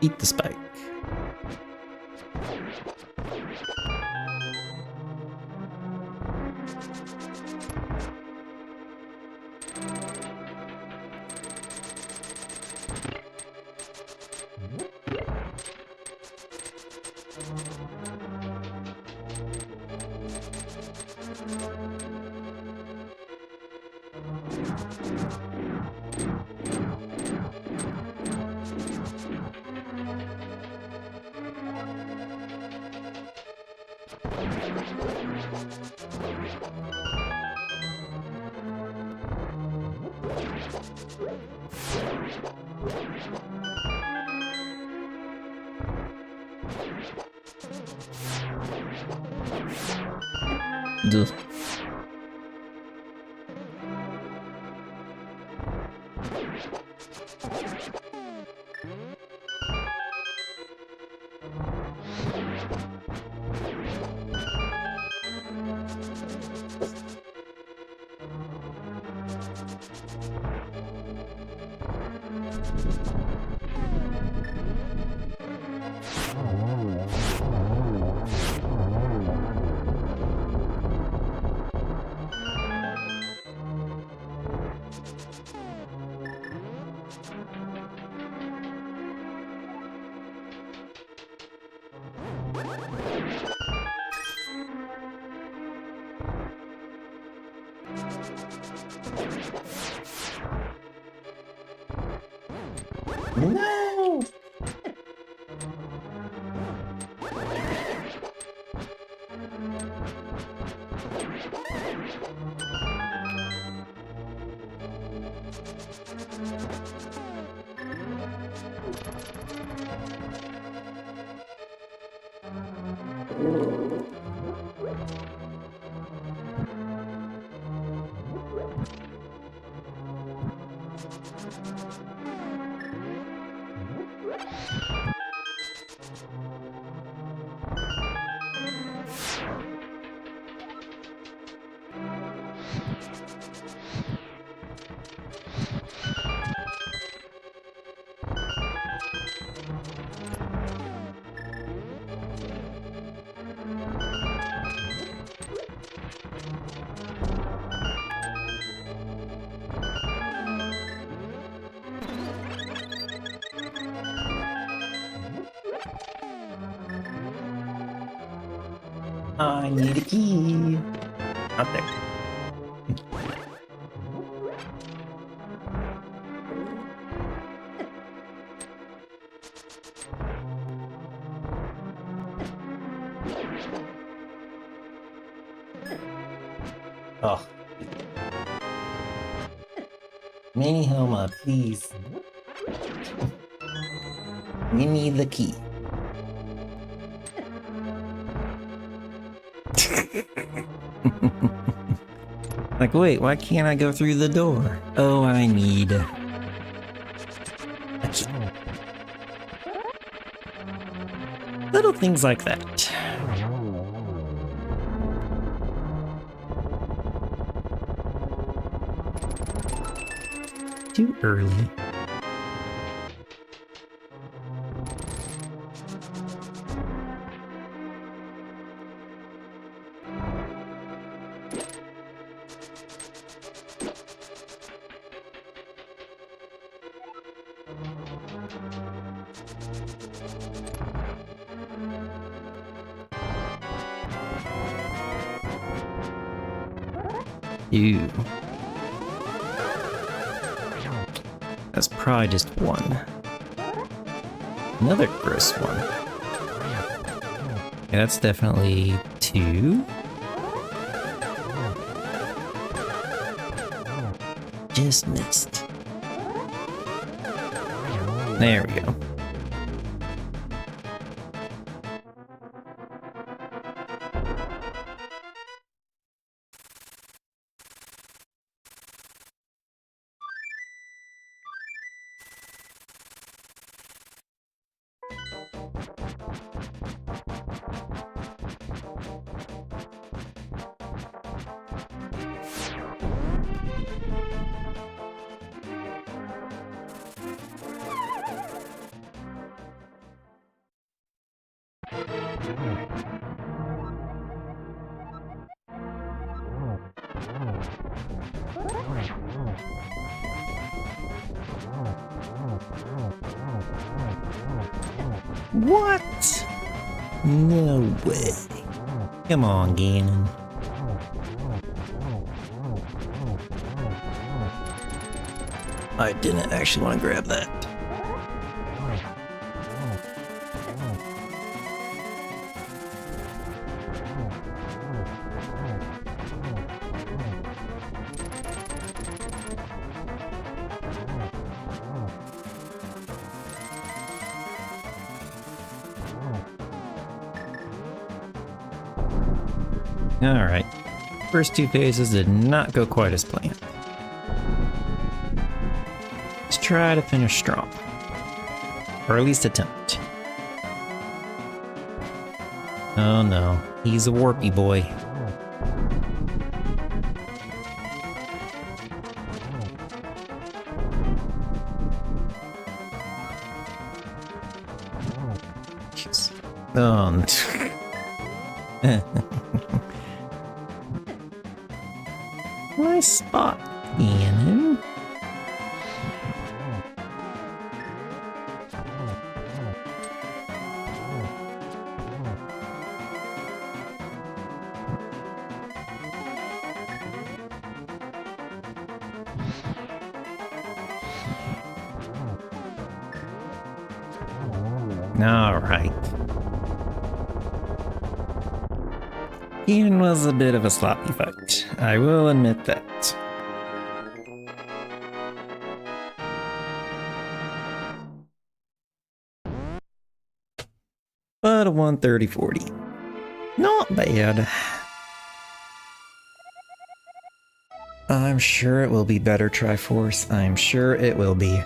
[SPEAKER 1] eat the spike. Duh. No! I need a key. Out there. Oh. Mini Helma, please. We need the key. Like, wait, why can't I go through the door? Oh, I need a key. Little things like that. Too early. Ew. That's probably just one. Another gross one. Yeah, that's definitely two. Just missed. There we go. What? No way. Come on, Ganon. I didn't actually want to grab that. Alright. First two phases did not go quite as planned. Let's try to finish strong. Or at least attempt. Oh no, he's a warpy boy. Oh no. Nice spot, Ganon. All right. Ian was a bit of a sloppy fight. I will admit that. But a 130-40. Not bad. I'm sure it will be better, Triforce. I'm sure it will be.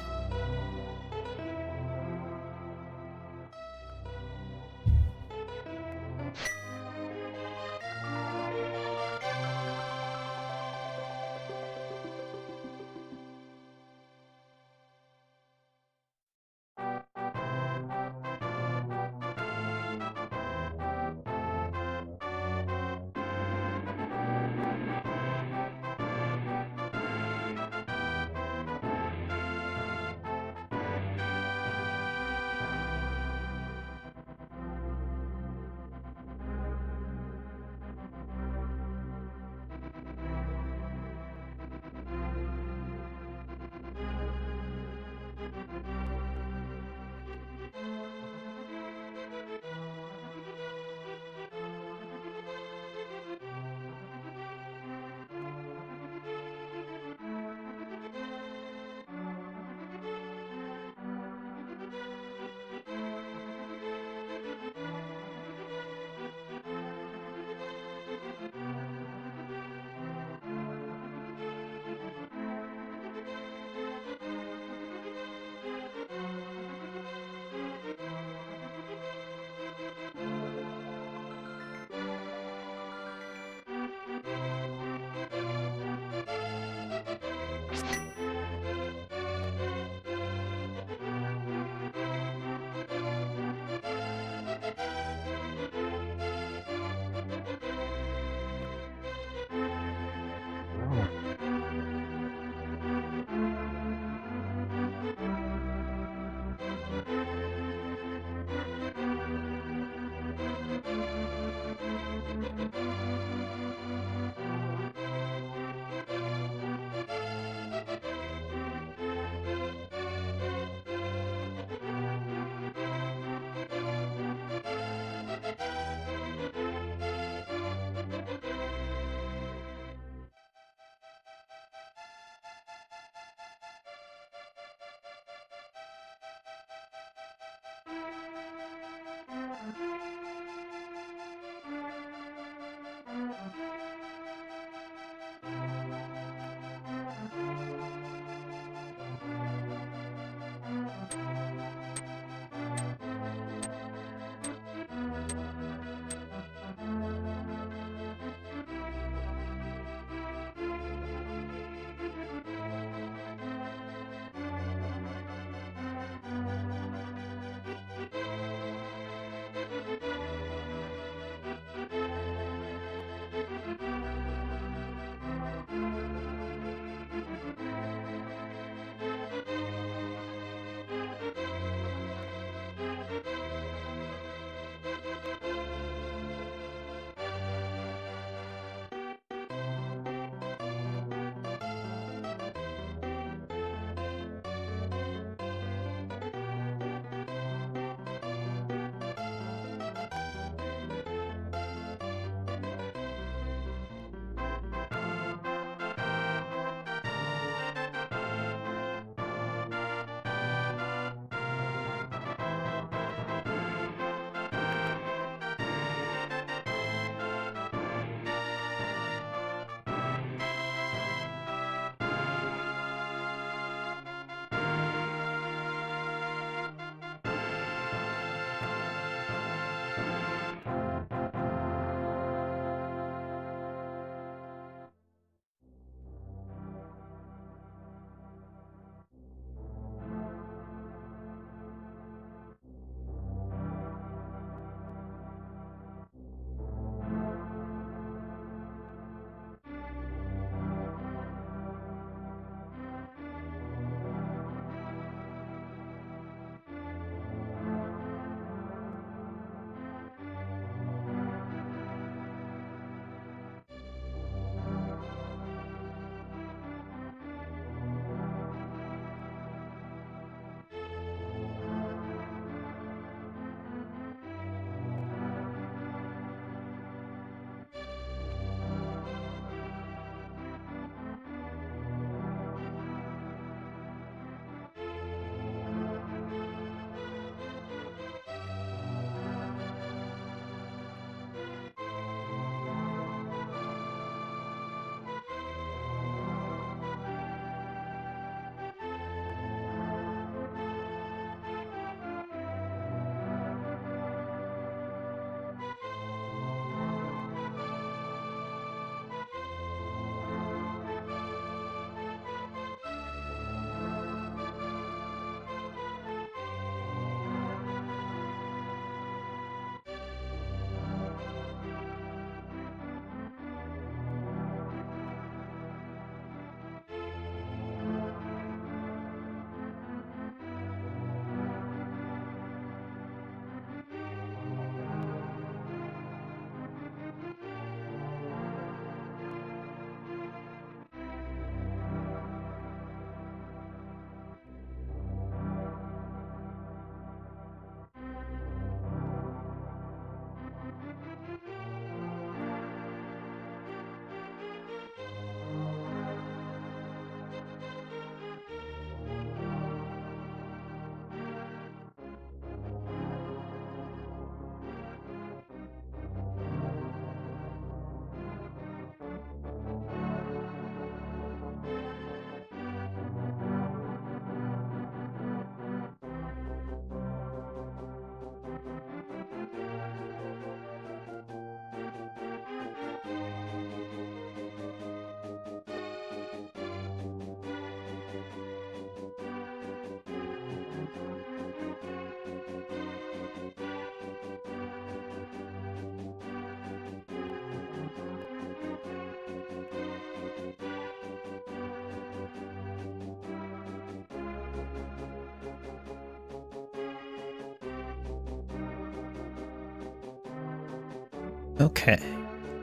[SPEAKER 1] Okay.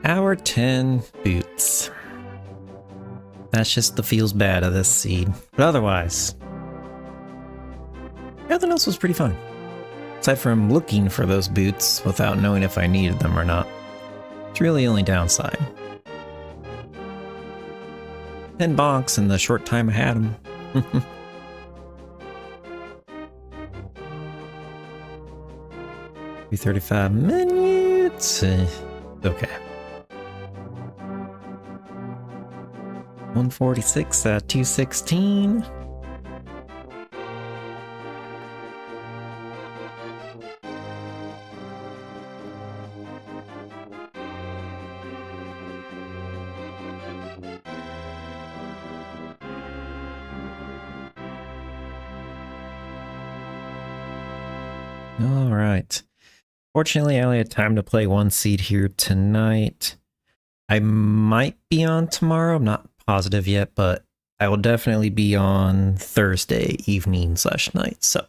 [SPEAKER 1] Hour 10 boots. That's just the feels bad of this seed. But otherwise, everything else was pretty fun. Aside from looking for those boots without knowing if I needed them or not. It's really the only downside. 10 bonks in the short time I had them. 35 minutes. Okay. 146 at 216. All right. Fortunately, I only had time to play one seed here tonight. I might be on tomorrow. I'm not positive yet, but I will definitely be on Thursday evening/night. So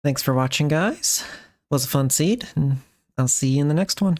[SPEAKER 1] thanks for watching, guys. It was a fun seed, and I'll see you in the next one.